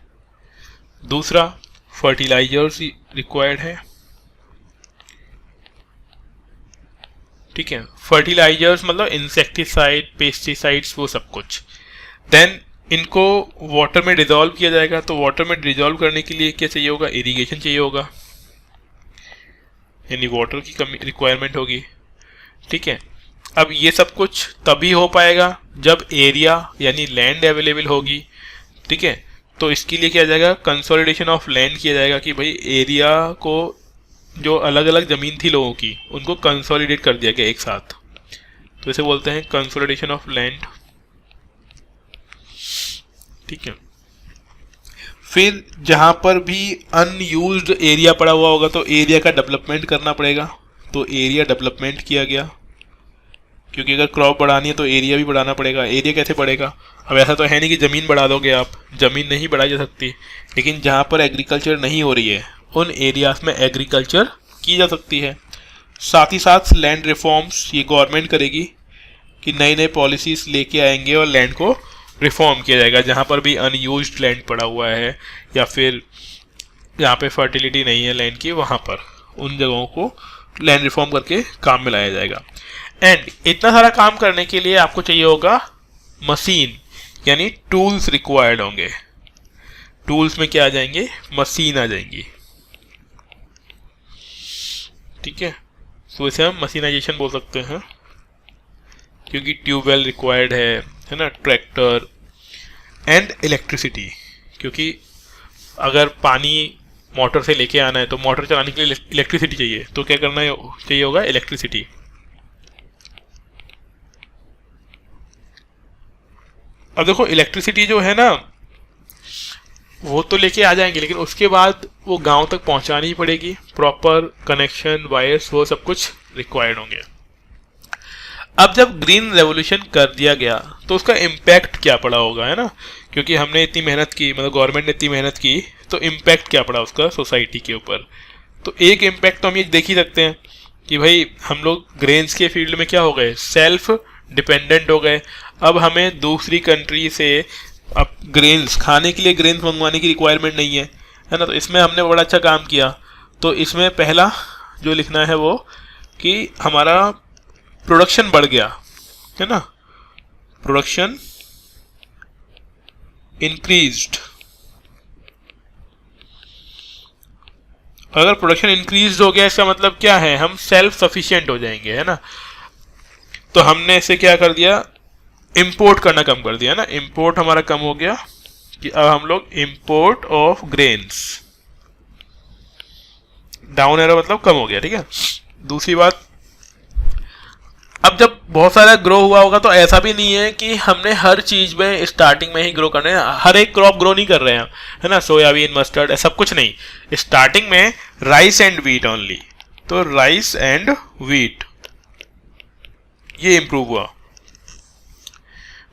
S1: दूसरा, फर्टिलाइजर्स रिक्वायर्ड है, ठीक है। फर्टिलाइजर्स मतलब इंसेक्टिसाइड, पेस्टिसाइड्स, वो सब कुछ। देन इनको वाटर में डिजॉल्व किया जाएगा, तो वाटर में डिजॉल्व करने के लिए क्या चाहिए होगा, इरिगेशन चाहिए होगा, यानी वाटर की कमी रिक्वायरमेंट होगी, ठीक है। अब ये सब कुछ तभी हो पाएगा जब एरिया यानी लैंड अवेलेबल होगी, ठीक है। तो इसके लिए क्या जाएगा, कंसोलिडेशन ऑफ लैंड किया जाएगा कि भाई एरिया को, जो अलग अलग ज़मीन थी लोगों की, उनको कंसोलिडेट कर दिया गया एक साथ, तो इसे बोलते हैं कंसोलिडेशन ऑफ लैंड, ठीक है। फिर जहाँ पर भी अनयूज्ड एरिया पड़ा हुआ होगा तो एरिया का डेवलपमेंट करना पड़ेगा, तो एरिया डेवलपमेंट किया गया, क्योंकि अगर क्रॉप बढ़ानी है तो एरिया भी बढ़ाना पड़ेगा। एरिया कैसे बढ़ेगा, अब ऐसा तो है नहीं कि ज़मीन बढ़ा दोगे आप, ज़मीन नहीं बढ़ाई जा सकती, लेकिन जहाँ पर एग्रीकल्चर नहीं हो रही है उन एरियाज में एग्रीकल्चर की जा सकती है। साथ ही साथ लैंड रिफॉर्म्स ये गवर्नमेंट करेगी कि नई नई पॉलिसीज लेके आएंगे और लैंड को रिफॉर्म किया जाएगा, जहाँ पर भी अनयूज्ड लैंड पड़ा हुआ है या फिर यहाँ पे फर्टिलिटी नहीं है लैंड की, वहाँ पर उन जगहों को लैंड रिफॉर्म करके काम में लाया जाएगा। एंड इतना सारा काम करने के लिए आपको चाहिए होगा मशीन, यानी टूल्स रिक्वायर्ड होंगे। टूल्स में क्या आ जाएंगे? मशीन आ जाएंगी। ठीक है, तो इसे हम मशीनाइजेशन बोल सकते हैं, क्योंकि ट्यूबवेल रिक्वायर्ड है ना, ट्रैक्टर एंड इलेक्ट्रिसिटी, क्योंकि अगर पानी मोटर से लेके आना है तो मोटर चलाने के लिए इलेक्ट्रिसिटी चाहिए, तो क्या करना चाहिए होगा? इलेक्ट्रिसिटी। अब देखो इलेक्ट्रिसिटी जो है ना वो तो लेके आ जाएंगे, लेकिन उसके बाद वो गांव तक पहुंचानी पड़ेगी, प्रॉपर कनेक्शन, वायर्स, वो सब कुछ रिक्वायर्ड होंगे। अब जब ग्रीन रेवोल्यूशन कर दिया गया तो उसका इम्पैक्ट क्या पड़ा होगा, है ना, क्योंकि हमने इतनी मेहनत की, मतलब गवर्नमेंट ने इतनी मेहनत की, तो इम्पैक्ट क्या पड़ा उसका सोसाइटी के ऊपर। तो एक इम्पैक्ट तो हम ये देख ही सकते हैं कि भाई हम लोग ग्रेन्स के फील्ड में क्या हो गए? सेल्फ डिपेंडेंट हो गए। अब हमें दूसरी कंट्री से अब ग्रेन्स खाने के लिए ग्रेन्स मंगवाने की रिक्वायरमेंट नहीं है ना। तो इसमें हमने बड़ा अच्छा काम किया। तो इसमें पहला जो लिखना है वो कि हमारा प्रोडक्शन बढ़ गया, है ना, प्रोडक्शन इंक्रीज्ड। अगर प्रोडक्शन इंक्रीज हो गया इसका मतलब क्या है? हम सेल्फ सफिशिएंट हो जाएंगे, है ना। तो हमने इसे क्या कर दिया? इंपोर्ट करना कम कर दिया ना। इंपोर्ट हमारा कम हो गया कि अब हम लोग import of grains, down arrow मतलब कम हो गया। ठीक है, दूसरी बात, अब जब बहुत सारा ग्रो हुआ होगा तो ऐसा भी नहीं है कि हमने हर चीज में स्टार्टिंग में ही ग्रो करना है, हर एक क्रॉप ग्रो नहीं कर रहे हैं, है ना, सोयाबीन, मस्टर्ड, सब कुछ नहीं। स्टार्टिंग में राइस एंड व्हीट ओनली, तो राइस एंड व्हीट ये इंप्रूव हुआ।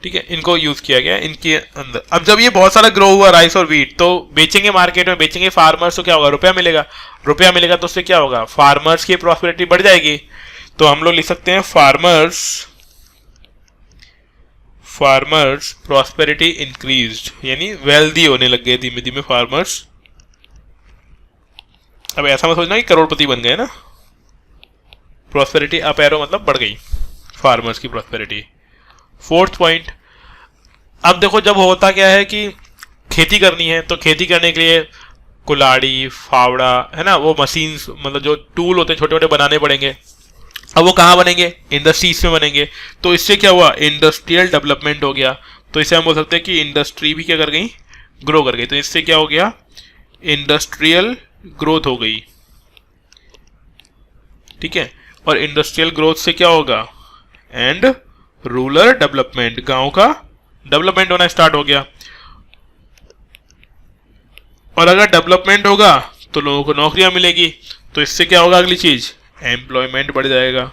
S1: ठीक है, इनको यूज किया गया इनके अंदर। अब जब ये बहुत सारा ग्रो हुआ राइस और व्हीट, तो बेचेंगे मार्केट में, बेचेंगे फार्मर्स, तो क्या होगा? रुपया मिलेगा। रुपया मिलेगा तो उससे क्या होगा? फार्मर्स की प्रॉस्पेरिटी बढ़ जाएगी। तो हम लोग लिख सकते हैं फार्मर्स प्रॉस्पेरिटी इंक्रीज्ड, यानी वेल्दी होने लग गए धीमे धीमे फार्मर्स। अब ऐसा मत सोचना कि करोड़पति बन गए ना। प्रॉस्पेरिटी अप एरो मतलब बढ़ गई फार्मर्स की प्रॉस्पेरिटी। फोर्थ पॉइंट, अब देखो जब होता क्या है कि खेती करनी है, तो खेती करने के लिए कुल्हाड़ी, फावड़ा, है ना, वो मशीन्स, मतलब जो टूल होते हैं छोटे छोटे बनाने पड़ेंगे। अब वो कहाँ बनेंगे? इंडस्ट्रीज में बनेंगे। तो इससे क्या हुआ? इंडस्ट्रियल डेवलपमेंट हो गया। तो इसे हम बोल सकते हैं कि इंडस्ट्री भी क्या कर गई? ग्रो कर गई। तो इससे क्या हो गया? इंडस्ट्रियल ग्रोथ हो गई। ठीक है, और इंडस्ट्रियल ग्रोथ से क्या होगा? एंड रूरल डेवलपमेंट, गांव का डेवलपमेंट होना स्टार्ट हो गया। और अगर डेवलपमेंट होगा तो लोगों को नौकरियां मिलेगी। तो इससे क्या होगा? अगली चीज, एम्प्लॉयमेंट बढ़ जाएगा।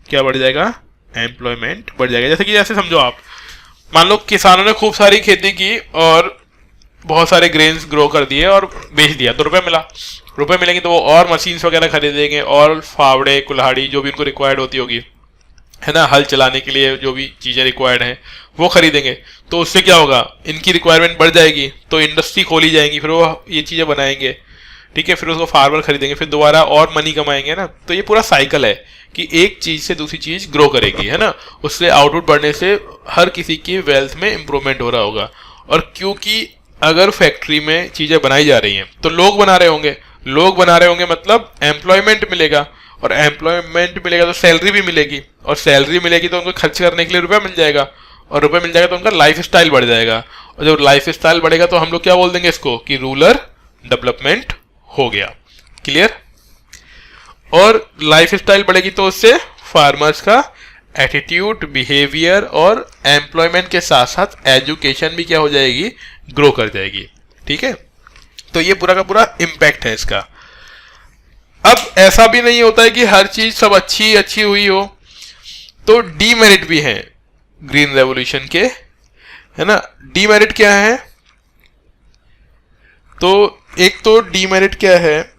S1: क्या बढ़ जाएगा? एम्प्लॉयमेंट बढ़ जाएगा। जैसे कि ऐसे समझो आप, मान लो किसानों ने खूब सारी खेती की और बहुत सारे ग्रेन्स ग्रो कर दिए और बेच दिया, तो रुपए मिला। रुपए मिलेंगे तो वो और मशीन्स वगैरह खरीदेंगे, और फावड़े, कुल्हाड़ी, जो भी उनको रिक्वायर्ड होती होगी, है ना, हल चलाने के लिए जो भी चीजें रिक्वायर्ड हैं वो खरीदेंगे। तो उससे क्या होगा? इनकी रिक्वायरमेंट बढ़ जाएगी, तो इंडस्ट्री खोली जाएगी, फिर वो ये चीजें बनाएंगे। ठीक है, फिर उसको फार्मर खरीदेंगे, फिर दोबारा और मनी कमाएंगे ना। तो ये पूरा साइकिल है कि एक चीज से दूसरी चीज ग्रो करेगी, है ना। उससे आउटपुट बढ़ने से हर किसी की वेल्थ में इंप्रूवमेंट हो रहा होगा। और क्योंकि अगर फैक्ट्री में चीजें बनाई जा रही हैं तो लोग बना रहे होंगे, लोग बना रहे होंगे मतलब एम्प्लॉयमेंट मिलेगा, और एम्प्लॉयमेंट मिलेगा तो सैलरी भी मिलेगी, और सैलरी मिलेगी तो उनको खर्च करने के लिए रुपया मिल जाएगा, और रुपया मिल जाएगा तो उनका लाइफ स्टाइल बढ़ जाएगा। और जब लाइफ स्टाइल बढ़ेगा तो हम लोग क्या बोल देंगे इसको? कि रूरल डेवलपमेंट हो गया। क्लियर? और लाइफ स्टाइल बढ़ेगी तो उससे फार्मर्स का एटीट्यूड, बिहेवियर और एम्प्लॉयमेंट के साथ साथ एजुकेशन भी क्या हो जाएगी? ग्रो कर जाएगी। ठीक है, तो ये पूरा का पूरा इम्पैक्ट है इसका। अब ऐसा भी नहीं होता है कि हर चीज सब अच्छी अच्छी हुई हो, तो डीमेरिट भी है ग्रीन रेवोल्यूशन के, है ना। डीमेरिट क्या है? तो एक तो डीमेरिट क्या है,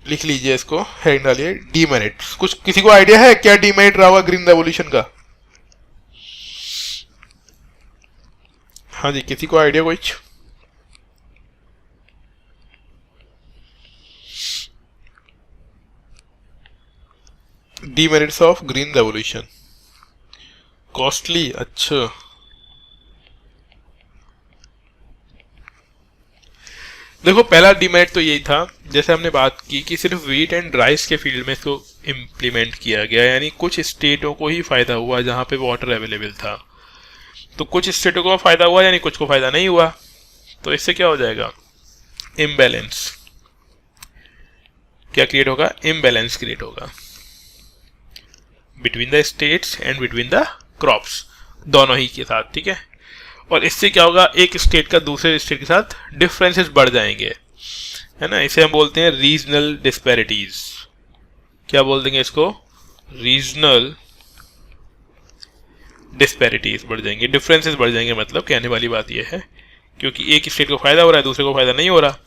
S1: लिख लीजिए इसको, हेड डालिए, डीमेरिट। कुछ किसी को आइडिया है क्या डीमेरिट रहा होगा ग्रीन रेवोल्यूशन का? हाँ जी, किसी को आइडिया कुछ? Demerits of green revolution. Costly, अच्छा। देखो पहला डीमेरिट तो यही था, जैसे हमने बात की कि सिर्फ व्हीट एंड राइस के फील्ड में इसको इम्प्लीमेंट किया गया, यानी कुछ स्टेटों को ही फायदा हुआ जहां पे वाटर अवेलेबल था। तो कुछ स्टेटों को फायदा हुआ यानी कुछ को फायदा नहीं हुआ। तो इससे क्या हो जाएगा, इम्बैलेंस। क्या क्रिएट होगा, इम्बैलेंस क्रिएट होगा between the states and between the crops, दोनों ही के साथ, ठीक है। और इससे क्या होगा, एक स्टेट का दूसरे स्टेट के साथ डिफरेंसेस बढ़ जाएंगे, है ना। इसे हम बोलते हैं रीजनल डिस्पैरिटीज। क्या बोल देंगे इसको, रीजनल डिस्पैरिटीज बढ़ जाएंगे, डिफरेंसेस बढ़ जाएंगे। मतलब कहने वाली बात यह है, क्योंकि एक स्टेट को फायदा हो रहा है दूसरे को फायदा नहीं हो रहा,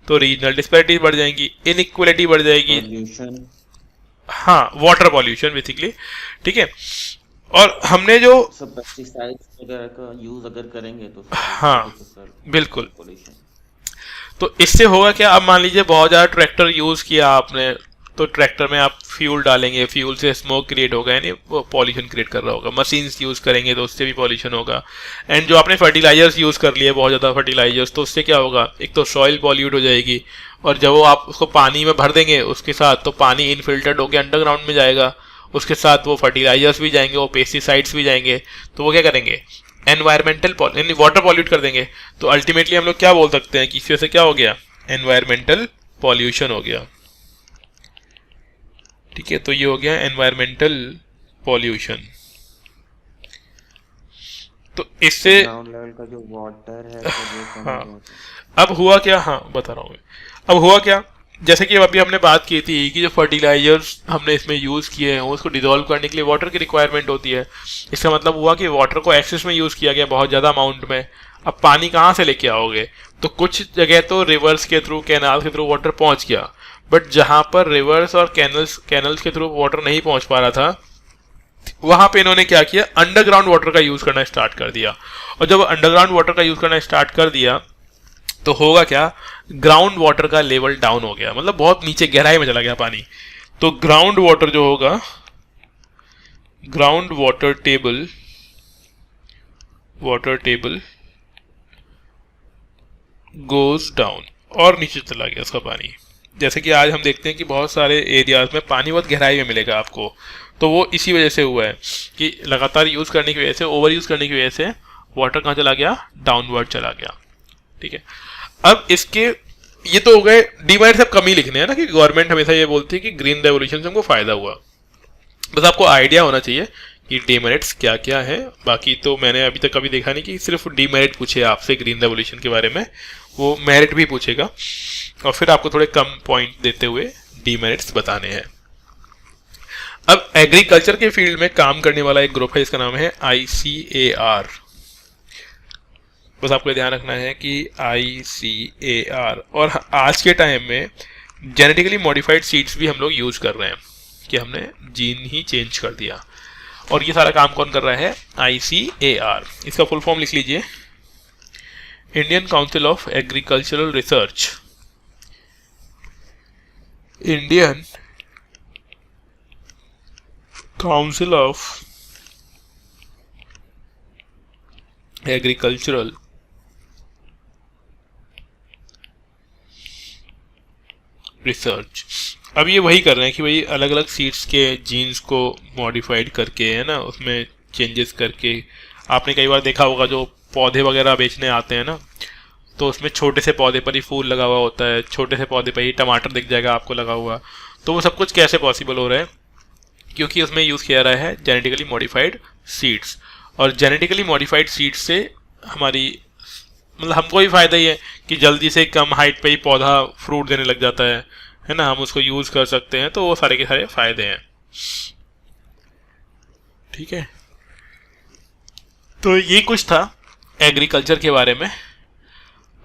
S1: तो रीजनल डिस्पैरिटीज बढ़ जाएंगी, इनइक्वालिटी बढ़ जाएगी। हाँ, वाटर पॉल्यूशन बेसिकली, ठीक है। और हमने जो
S3: सब पेस्टिसाइड्स वगैरह का यूज अगर करेंगे तो
S1: हाँ बिल्कुल, तो इससे होगा क्या, अब मान लीजिए बहुत ज़्यादा ट्रैक्टर यूज़ किया आपने, तो ट्रैक्टर में आप फ्यूल डालेंगे, फ्यूल से स्मोक क्रिएट होगा, यानी वो पॉल्यूशन क्रिएट कर रहा होगा। मशीन्स यूज़ करेंगे तो उससे भी पॉल्यूशन होगा। एंड जो आपने फर्टिलाइजर्स यूज़ कर लिए बहुत ज़्यादा फर्टिलाइजर्स, तो उससे क्या होगा, एक तो सॉइल पॉल्यूट हो जाएगी, और जब वो आप उसको पानी में भर देंगे उसके साथ, तो पानी इनफिल्टर्ड होकर अंडरग्राउंड में जाएगा, उसके साथ वो फर्टिलाइजर्स भी जाएंगे, वो पेस्टिसाइड्स भी जाएंगे, तो वो क्या करेंगे, एनवायरमेंटल वाटर पॉल्यूट कर देंगे। तो अल्टीमेटली हम लोग क्या बोल सकते हैं कि इस वजह से क्या हो गया, एनवायरमेंटल पॉल्यूशन हो गया, ठीक है। तो ये हो गया एनवायरमेंटल पॉल्यूशन। तो इससे
S3: ग्राउंड लेवल का जो वाटर है तो वो
S1: हाँ, अब हुआ क्या, हाँ बता रहा हूँ मैं, अब हुआ क्या, जैसे कि अभी हमने बात की थी कि जो फर्टिलाइजर्स हमने इसमें यूज़ किए हैं उसको डिसॉल्व करने के लिए वाटर की रिक्वायरमेंट होती है। इसका मतलब हुआ कि वाटर को एक्सेस में यूज़ किया गया बहुत ज़्यादा अमाउंट में। अब पानी कहाँ से लेके आओगे, तो कुछ जगह तो रिवर्स के थ्रू, कैनाल के थ्रू वाटर पहुँच गया, बट जहाँ पर रिवर्स और कैनल्स के थ्रू वाटर नहीं पहुँच पा रहा था, वहाँ पे इन्होंने क्या किया, अंडरग्राउंड वाटर का यूज़ करना स्टार्ट कर दिया। और जब अंडरग्राउंड वाटर का यूज़ करना स्टार्ट कर दिया तो होगा क्या, ग्राउंड वाटर का लेवल डाउन हो गया, मतलब बहुत नीचे गहराई में चला गया पानी। तो ग्राउंड वाटर जो होगा, ground water table goes down, और नीचे चला गया उसका पानी। जैसे कि आज हम देखते हैं कि बहुत सारे एरियाज में पानी बहुत गहराई में मिलेगा आपको, तो वो इसी वजह से हुआ है कि लगातार यूज़ करने की वजह से, ओवर यूज़ करने की वजह से वाटर कहाँ चला गया, डाउनवर्ड चला गया, ठीक है। अब इसके ये तो हो गए डीमेरिट्स, सब कम ही लिखने हैं ना, कि गवर्नमेंट हमेशा ये बोलती है कि ग्रीन रेवोल्यूशन से हमको फायदा हुआ। बस आपको आइडिया होना चाहिए कि डीमेरिट्स क्या क्या है। बाकी तो मैंने अभी तक कभी देखा नहीं कि सिर्फ डीमेरिट पूछे आपसे ग्रीन रेवोल्यूशन के बारे में, वो मेरिट भी पूछेगा, और फिर आपको थोड़े कम पॉइंट देते हुए डीमेरिट्स बताने हैं। अब एग्रीकल्चर के फील्ड में काम करने वाला एक ग्रुप है, इसका नाम है ICAR। बस आपको ध्यान रखना है कि ICAR, और आज के टाइम में जेनेटिकली मॉडिफाइड सीड्स भी हम लोग यूज़ कर रहे हैं, कि हमने जीन ही चेंज कर दिया। और ये सारा काम कौन कर रहा है, ICAR। इसका फुल फॉर्म लिख लीजिए, Indian council of agricultural research. Indian council of agricultural research. अब ये वही कर रहे हैं कि भाई अलग अलग सीड्स के जीन्स को मॉडिफाइड करके, है ना, उसमें चेंजेस करके। आपने कई बार देखा होगा जो पौधे वगैरह बेचने आते हैं ना, तो उसमें छोटे से पौधे पर ही फूल लगा हुआ होता है, छोटे से पौधे पर ही टमाटर दिख जाएगा आपको लगा हुआ। तो वो सब कुछ कैसे पॉसिबल हो रहा है, क्योंकि उसमें यूज़ किया रहा है जेनेटिकली मॉडिफाइड सीड्स। और जेनेटिकली मॉडिफाइड सीड्स से हमारी, मतलब हमको भी फ़ायदा ही है कि जल्दी से कम हाइट पे ही पौधा फ्रूट देने लग जाता है ना, हम उसको यूज़ कर सकते हैं। तो वो सारे के सारे फ़ायदे हैं, ठीक है। तो ये कुछ था एग्रीकल्चर के बारे में।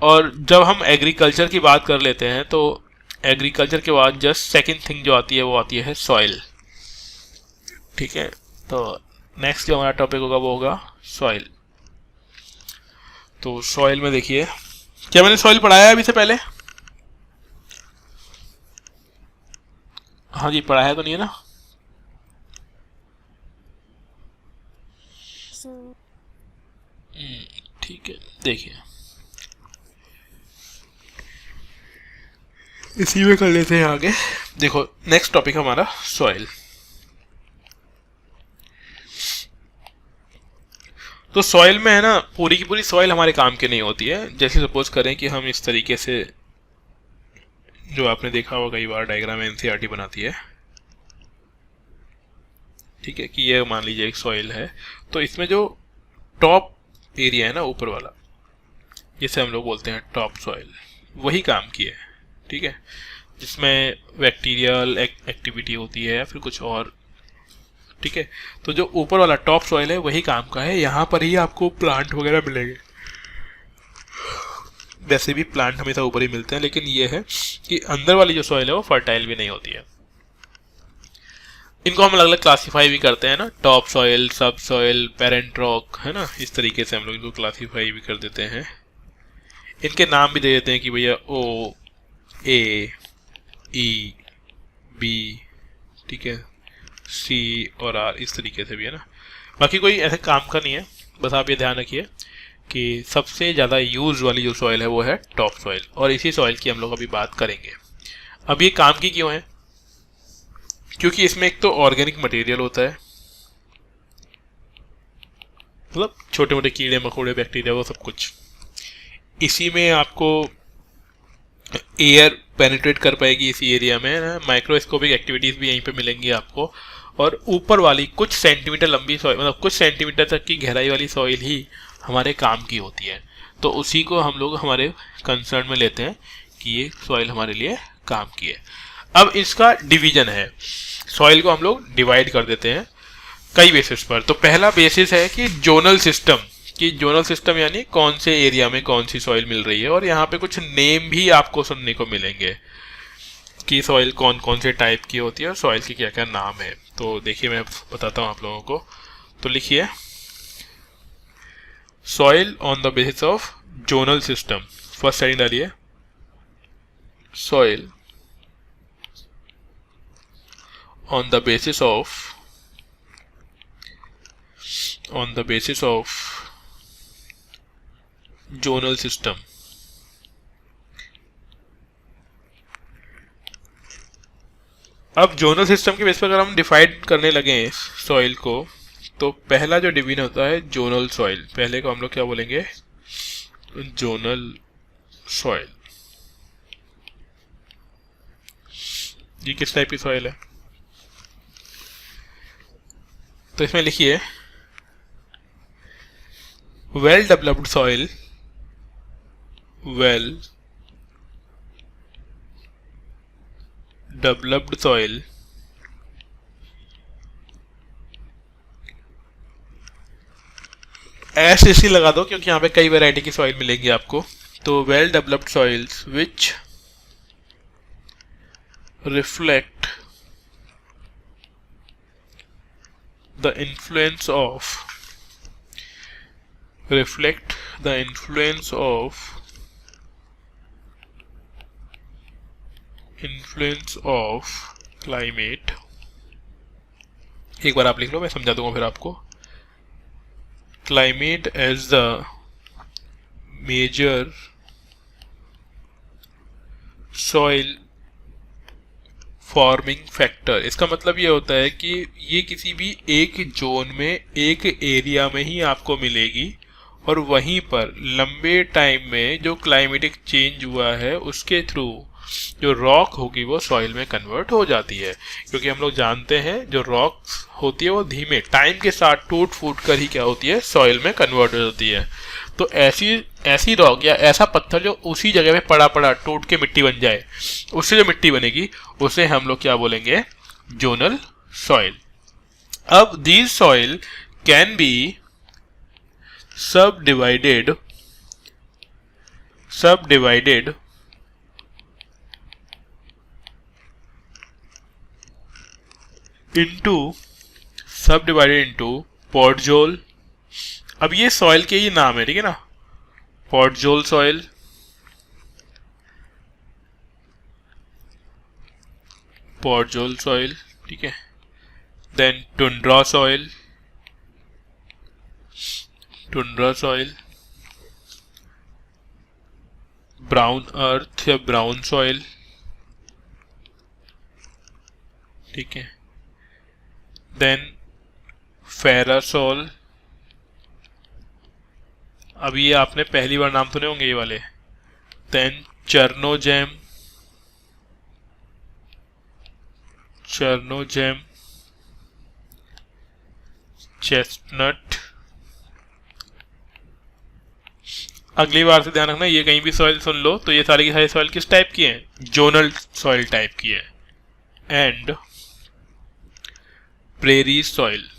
S1: और जब हम एग्रीकल्चर की बात कर लेते हैं तो एग्रीकल्चर के बाद जस्ट सेकंड थिंग जो आती है वो आती है सॉइल, ठीक है। तो नेक्स्ट जो हमारा टॉपिक होगा वो होगा सॉइल। तो सॉइल में देखिए, क्या मैंने सॉइल पढ़ाया है अभी से पहले? हाँ जी, पढ़ाया तो नहीं है ना। ठीक है, देखिए इसी में कर लेते हैं आगे। देखो नेक्स्ट टॉपिक हमारा सॉइल। तो सॉइल में है ना, पूरी की पूरी सॉइल हमारे काम की नहीं होती है। जैसे सपोज करें कि हम इस तरीके से, जो आपने देखा होगा कई बार डायग्राम एनसीईआरटी बनाती है, ठीक है, कि ये मान लीजिए एक सॉइल है, तो इसमें जो टॉप एरिया है ना, ऊपर वाला, जिसे हम लोग बोलते हैं टॉप सॉइल, वही काम की है, ठीक है, जिसमें बैक्टीरियल एक्टिविटी होती है या फिर कुछ और, ठीक है। तो जो ऊपर वाला टॉप सॉइल है वही काम का है, यहाँ पर ही आपको प्लांट वगैरह मिलेंगे। वैसे भी प्लांट हमेशा ऊपर ही मिलते हैं, लेकिन ये है कि अंदर वाली जो सॉइल है वो फर्टाइल भी नहीं होती है। इनको हम अलग अलग क्लासीफाई भी करते हैं ना, टॉप सॉइल, सब सॉइल, पेरेंट रॉक, है ना, इस तरीके से हम लोग इनको क्लासीफाई भी कर देते हैं। इनके नाम भी दे देते हैं कि भैया ओ, ए, ई, बी, ठीक है, सी और आर, इस तरीके से भी है ना। बाकी कोई ऐसे काम का नहीं है, बस आप ये ध्यान रखिए कि सबसे ज़्यादा यूज वाली जो सॉइल है वो है टॉप सॉइल, और इसी सॉइल की हम लोग अभी बात करेंगे। अब ये काम की क्यों है? क्योंकि इसमें एक तो ऑर्गेनिक मटेरियल होता है, मतलब छोटे मोटे कीड़े मकोड़े, बैक्टीरिया, वो सब कुछ। इसी में आपको एयर पेनिट्रेट कर पाएगी इसी एरिया में ना, माइक्रोस्कोपिक एक्टिविटीज़ भी यहीं पे मिलेंगी आपको। और ऊपर वाली कुछ सेंटीमीटर लंबी सॉइल, मतलब कुछ सेंटीमीटर तक की गहराई वाली सॉइल ही हमारे काम की होती है। तो उसी को हम लोग हमारे कंसर्न में लेते हैं कि ये सॉइल हमारे लिए काम की है। अब इसका डिवीजन है, सॉइल को हम लोग डिवाइड कर देते हैं कई बेसिस पर। तो पहला बेसिस है कि जोनल सिस्टम, कि जोनल सिस्टम यानी कौन से एरिया में कौन सी सॉइल मिल रही है, और यहाँ पे कुछ नेम भी आपको सुनने को मिलेंगे कि सॉइल कौन कौन से टाइप की होती है और सॉइल के क्या क्या नाम है। तो देखिए मैं बताता हूँ आप लोगों को। तो लिखिए soil on the basis of zonal system, first heading डालिए soil on the basis of zonal system। अब जोनल सिस्टम के बेस पर अगर हम डिफाइड करने लगे सॉइल को, तो पहला जो डिवीजन होता है जोनल सॉइल, पहले को हम लोग क्या बोलेंगे, जोनल सॉइल। ये किस टाइप की सॉइल है? तो इसमें लिखिए well developed soil, well developed soil ऐसे इसी लगा दो क्योंकि यहाँ पे कई वैरायटी की सॉइल मिलेंगी आपको। तो well developed soils which reflect the influence of climate। एक बार आप लिख लो, मैं समझा दूंगा फिर आपको। climate as the major soil forming factor. इसका मतलब ये होता है कि ये किसी भी एक जोन में, एक एरिया में ही आपको मिलेगी, और वहीं पर लंबे टाइम में जो क्लाइमेटिक चेंज हुआ है उसके थ्रू जो रॉक होगी वो सॉइल में कन्वर्ट हो जाती है। क्योंकि हम लोग जानते हैं जो रॉक होती है वो धीमे टाइम के साथ टूट फूट कर ही क्या होती है, सॉइल में कन्वर्ट हो जाती है। तो ऐसी रॉक या ऐसा पत्थर जो उसी जगह पे पड़ा पड़ा टूट के मिट्टी बन जाए, उससे जो मिट्टी बनेगी उसे हम लोग क्या बोलेंगे, जोनल सॉइल। अब these soil can be subdivided into podzol. अब ये सॉइल के ही नाम है, ठीक है ना, पॉटजोल सॉइल, ठीक है, then tundra soil, tundra soil, brown earth या ब्राउन सॉइल, ठीक है। देन फेरासोल, अभी ये आपने पहली बार नाम सुने होंगे ये वाले। Then chernozem, chestnut. अगली बार से ध्यान रखना, ये कहीं भी सॉइल सुन लो तो ये सारी की सारी सॉइल किस टाइप की है? जोनल सॉइल टाइप की है। And prairie soil,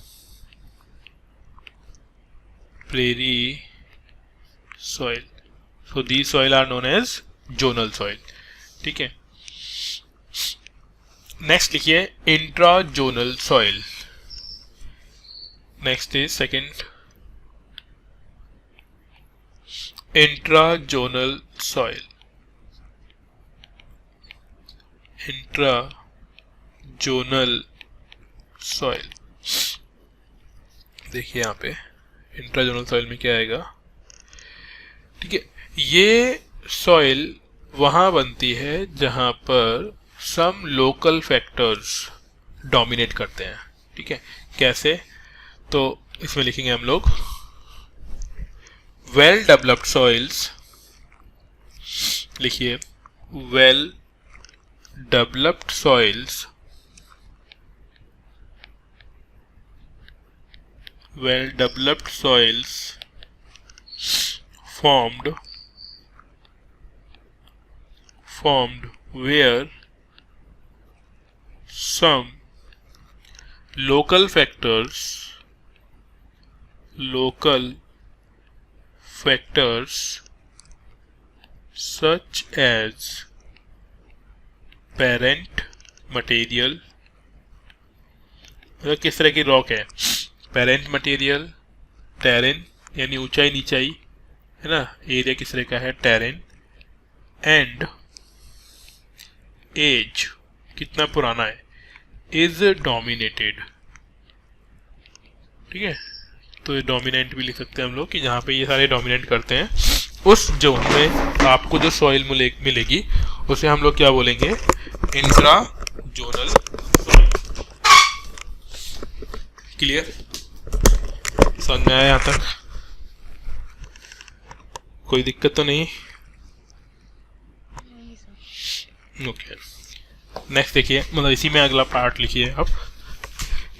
S1: so these soil are known as zonal soil, ठीक है। नेक्स्ट लिखिए intrazonal soil. Next is second intrazonal soil. Intrazonal soil, देखिए यहाँ पे इंट्राजोनल सॉइल में क्या आएगा, ठीक है। ये सॉइल वहाँ बनती है जहाँ पर सम लोकल फैक्टर्स डोमिनेट करते हैं, ठीक है। कैसे? तो इसमें लिखेंगे हम लोग वेल डेवलप्ड सॉइल्स, लिखिए well developed soils, formed where some local factors such as parent material, मतलब किस तरह की रॉक है, पेरेंट मटेरियल, टेरेन यानी ऊंचाई नीचाई है ना, एरिया किस तरह का है, टेरेन, एंड एज कितना पुराना है, इज डोमिनेटेड, ठीक है। तो ये डोमिनेंट भी लिख सकते हैं हम लोग कि जहाँ पे ये सारे डोमिनेट करते हैं उस जोन में आपको जो सॉइल मिलेगी उसे हम लोग क्या बोलेंगे, इंट्राजोनल सॉइल। क्लियर? समझ में आया यहाँ तक? कोई दिक्कत तो नहीं? ओके, नेक्स्ट देखिए, मतलब इसी में अगला पार्ट लिखिए अब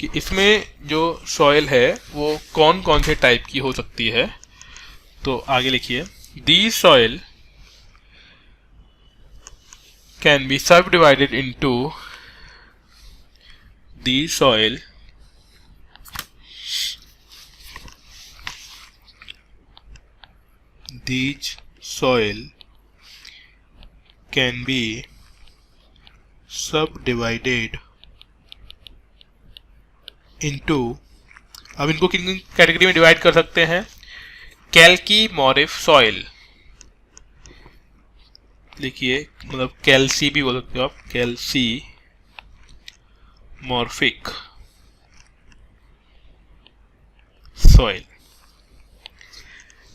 S1: कि इसमें जो सॉइल है वो कौन कौन से टाइप की हो सकती है। तो आगे लिखिए दी सॉइल कैन बी सब divided into the soil these soil can be subdivided into, अब इनको किन किन कैटेगरी में डिवाइड कर सकते हैं, कैल्कीमोरिफ सॉइल, लिखिए मतलब कैल्सी भी बोल सकते हो आप, कैल्सीमॉर्फिक सॉइल।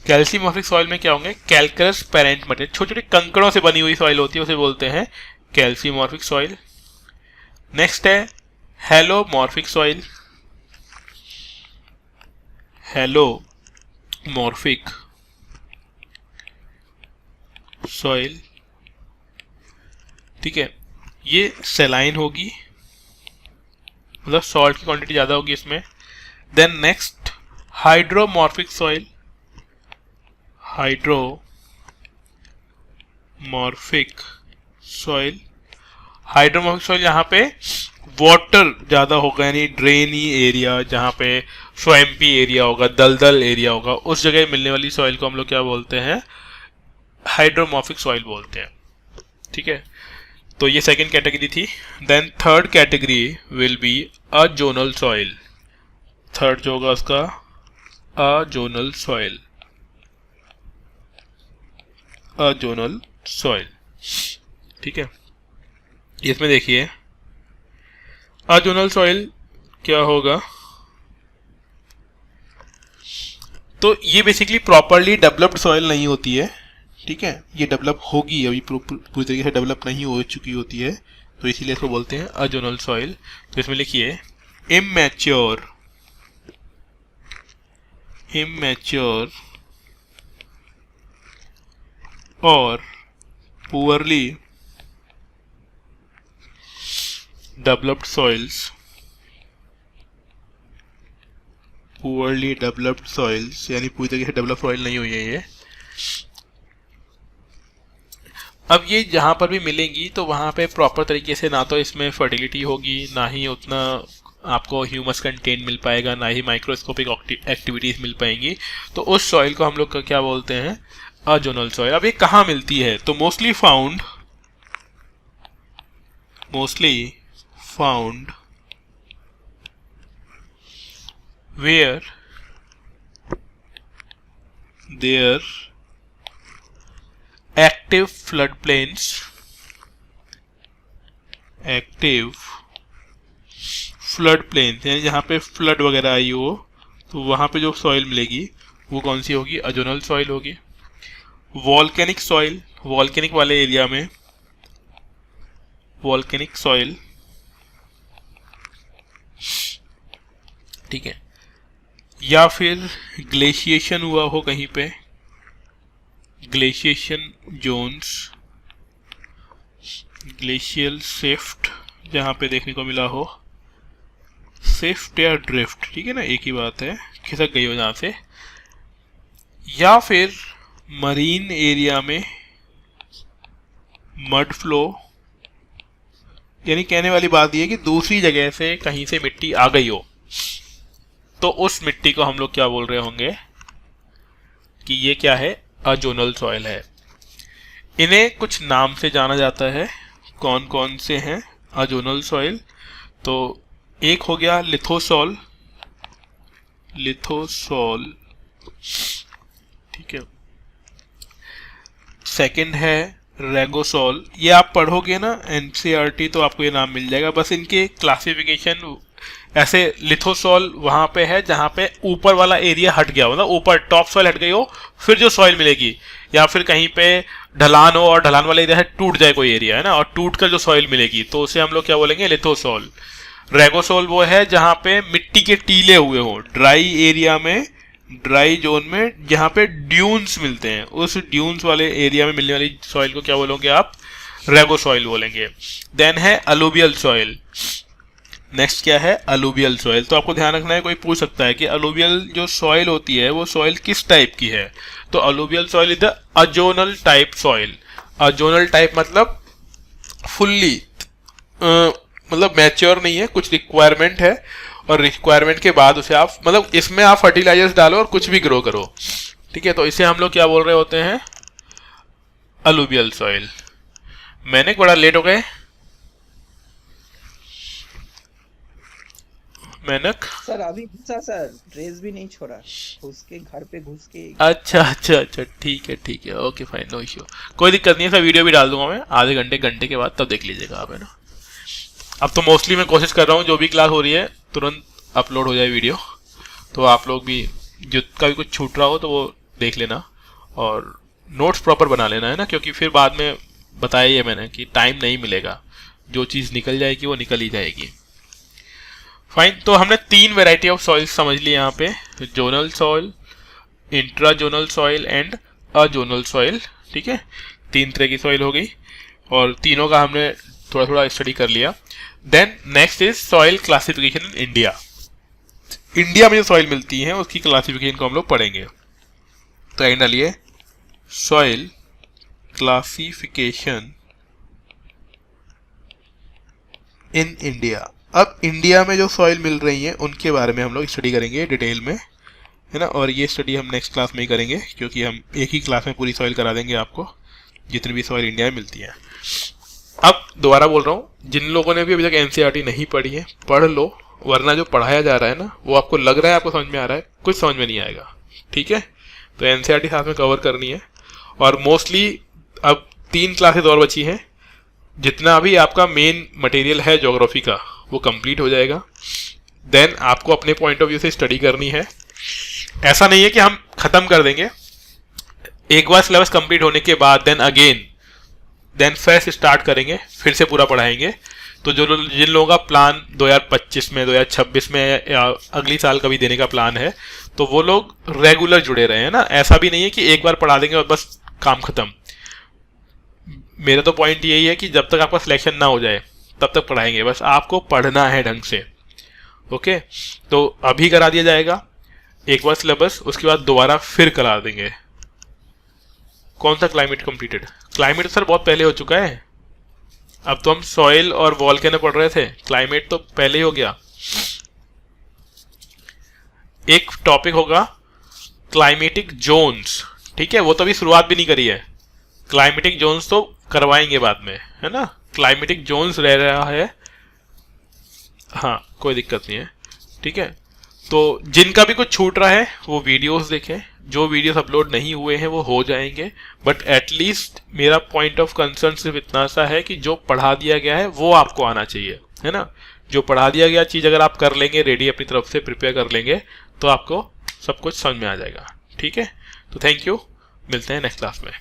S1: कैल्सीमॉर्फिक सॉइल में क्या होंगे, कैल्करस पेरेंट मटेरियल, छोटे छोटे कंकड़ों से बनी हुई सॉइल होती है, उसे बोलते हैं कैल्सीमॉर्फिक सॉइल। नेक्स्ट है हेलोमॉर्फिक सॉइल, हेलोमॉर्फिक सॉइल, ठीक है। ये सेलाइन होगी, मतलब सॉल्ट की क्वांटिटी ज्यादा होगी इसमें। Then next hydromorphic soil, hydromorphic soil, hydromorphic soil यहाँ पे वाटर ज्यादा होगा, यानी ड्रेनी एरिया, जहाँ पे स्वैम्पी एरिया होगा, दलदल एरिया होगा, उस जगह मिलने वाली सॉइल को हम लोग क्या बोलते हैं, हाइड्रोमॉर्फिक सॉइल बोलते हैं, ठीक है। तो ये सेकंड कैटेगरी थी। Then third category will be azonal soil, third जो होगा उसका अजोनल सॉइल, अजोनल सॉइल, ठीक है। इसमें देखिए अजोनल सॉइल क्या होगा, तो ये बेसिकली प्रॉपरली डेवलप्ड सॉइल नहीं होती है, ठीक है, ये डेवलप होगी, अभी पूरी तरीके से डेवलप नहीं हो चुकी होती है, तो इसीलिए इसको बोलते हैं अजोनल सॉइल। तो इसमें लिखिए इमैच्योर और पुअरली डेवलप्ड सॉइल्स यानी पूरी तरीके से डेवलप सॉइल नहीं हुई है ये। अब ये जहाँ पर भी मिलेंगी तो वहाँ पे प्रॉपर तरीके से ना तो इसमें फर्टिलिटी होगी, ना ही उतना आपको ह्यूमस कंटेंट मिल पाएगा, ना ही माइक्रोस्कोपिक एक्टिविटीज मिल पाएंगी। तो उस सॉइल को हम लोग का क्या बोलते हैं, अजोनल सॉइल। अब ये कहाँ मिलती है, तो mostly found where there active floodplains यानी जहाँ पे फ्लड वगैरह आई हो तो वहाँ पे जो सॉइल मिलेगी वो कौन सी होगी, अजोनल सॉइल होगी। वॉल्केनिक सॉइल, वॉल्केनिक वाले एरिया में वॉल्केनिक सॉइल, ठीक है, या फिर ग्लेशिएशन हुआ हो कहीं पे, ग्लेशिएशन जोन्स, ग्लेशियल शिफ्ट जहाँ पे देखने को मिला हो, शिफ्ट या ड्रिफ्ट, ठीक है ना, एक ही बात है, खिसक गई हो जहाँ से, या फिर मरीन एरिया में मड फ्लो, यानी कहने वाली बात यह है कि दूसरी जगह से कहीं से मिट्टी आ गई हो तो उस मिट्टी को हम लोग क्या बोल रहे होंगे कि ये क्या है, अजोनल सॉइल है। इन्हें कुछ नाम से जाना जाता है, कौन कौन से हैं अजोनल सॉइल, तो एक हो गया लिथोसॉल, ठीक है, सेकंड है रेगोसॉल, ये आप पढ़ोगे ना एनसीईआरटी तो आपको ये नाम मिल जाएगा, बस इनके क्लासिफिकेशन ऐसे, लिथोसॉल वहां पे है जहां पे ऊपर वाला एरिया हट गया हो, मतलब ऊपर टॉप सॉइल हट गई हो फिर जो सॉइल मिलेगी, या फिर कहीं पे ढलान हो और ढलान वाला एरिया है टूट जाए कोई एरिया है ना, और टूट कर जो सॉइल मिलेगी तो उसे हम लोग क्या बोलेंगे, लिथोसॉल। रेगोसॉल वो है जहां पे मिट्टी के टीले हुए हो, ड्राई एरिया में, ड्राई जोन में जहां पे ड्यून्स मिलते हैं, उस ड्यून्स वाले एरिया में मिलने वाली सॉइल को क्या बोलोगे आप, रेगोसॉइल बोलेंगे। देन है अलूवियल सॉइल, नेक्स्ट क्या है, अलूवियल सॉइल। तो आपको ध्यान रखना है, कोई पूछ सकता है कि अलूवियल जो सॉइल होती है वो सॉइल किस टाइप की है, तो alluvial soil is the azonal type soil. Azonal type मतलब फुल्ली मतलब मैच्योर नहीं है, कुछ रिक्वायरमेंट है और रिक्वायरमेंट के बाद उसे आप, मतलब इसमें आप फर्टिलाइजर्स डालो और कुछ भी ग्रो करो, ठीक है, तो इसे हम लोग क्या बोल रहे होते हैं, अलूवियल सॉइल। मैंने बड़ा लेट हो गए मेहनत
S4: सर, अभी घुसा सर, ड्रेस भी नहीं छोड़ा, उसके घर पे घुस के।
S1: अच्छा ठीक है, ओके फाइन, नो इश्यू, कोई दिक्कत नहीं है सर, वीडियो भी डाल दूंगा मैं आधे घंटे के बाद, तब देख लीजिएगा आप, है ना। अब तो मोस्टली मैं कोशिश कर रहा हूँ जो भी क्लास हो रही है तुरंत अपलोड हो जाए वीडियो, तो आप लोग भी जिसका भी कुछ छूट रहा हो तो वो देख लेना और नोट्स प्रॉपर बना लेना, है ना, क्योंकि फिर बाद में बताया ये मैंने कि टाइम नहीं मिलेगा, जो चीज़ निकल जाएगी वो निकल ही जाएगी। फाइन, तो हमने 3 वैरायटी ऑफ सॉइल समझ ली यहाँ पे, zonal soil, intrazonal soil and azonal soil, ठीक है, 3 तरह की सॉइल हो गई और तीनों का हमने थोड़ा थोड़ा स्टडी कर लिया। Then next is soil classification in India. India में जो सॉइल मिलती है उसकी क्लासिफिकेशन को हम लोग पढ़ेंगे, तो एंड डालिए सॉइल क्लासिफिकेशन इन इंडिया। अब इंडिया में जो सॉइल मिल रही हैं उनके बारे में हम लोग स्टडी करेंगे डिटेल में, है ना, और ये स्टडी हम नेक्स्ट क्लास में ही करेंगे क्योंकि हम एक ही क्लास में पूरी सॉइल करा देंगे आपको, जितनी भी सॉइल इंडिया में मिलती है। अब दोबारा बोल रहा हूँ, जिन लोगों ने भी अभी तक एनसीईआरटी नहीं पढ़ी है पढ़ लो, वरना जो पढ़ाया जा रहा है ना वो आपको लग रहा है आपको समझ में आ रहा है, कुछ समझ में नहीं आएगा, ठीक है। तो एनसीईआरटी साथ में कवर करनी है और मोस्टली अब 3 क्लासेस और बची हैं, जितना अभी आपका मेन मटेरियल है ज्योग्राफी का वो कंप्लीट हो जाएगा। देन आपको अपने पॉइंट ऑफ व्यू से स्टडी करनी है ऐसा नहीं है कि हम खत्म कर देंगे, एक बार सिलेबस कंप्लीट होने के बाद देन फ्रेश स्टार्ट करेंगे, फिर से पूरा पढ़ाएंगे। तो जिन लोगों का प्लान 2025 में 2026 में या अगली साल का भी देने का प्लान है, तो वो लोग रेगुलर जुड़े रहे हैं ना। ऐसा भी नहीं है कि एक बार पढ़ा देंगे और बस काम खत्म। मेरा तो पॉइंट यही है कि जब तक आपका सिलेक्शन ना हो जाए तब तक पढ़ाएंगे, बस आपको पढ़ना है ढंग से। ओके, तो अभी करा दिया जाएगा एक बार सिलेबस, उसके बाद दोबारा फिर करा देंगे। कौन सा क्लाइमेट कंप्लीटेड? क्लाइमेट सर बहुत पहले हो चुका है, अब तो हम सॉइल और वॉल्केनो पढ़ रहे थे, क्लाइमेट तो पहले ही हो गया। एक टॉपिक होगा क्लाइमेटिक जोन्स, ठीक है, वो तो अभी शुरुआत भी नहीं करी है। क्लाइमेटिक जोन्स तो करवाएंगे बाद में, है ना। क्लाइमेटिक जोन्स रह रहा है, हाँ कोई दिक्कत नहीं है, ठीक है। तो जिनका भी कुछ छूट रहा है वो वीडियोस देखें, जो वीडियोस अपलोड नहीं हुए हैं वो हो जाएंगे। बट एटलीस्ट मेरा पॉइंट ऑफ कंसर्न सिर्फ इतना सा है कि जो पढ़ा दिया गया है वो आपको आना चाहिए, है ना। जो पढ़ा दिया गया चीज़ अगर आप कर लेंगे, रेडी अपनी तरफ से प्रिपेयर कर लेंगे, तो आपको सब कुछ समझ में आ जाएगा, ठीक है। तो थैंक यू, मिलते हैं नेक्स्ट क्लास में।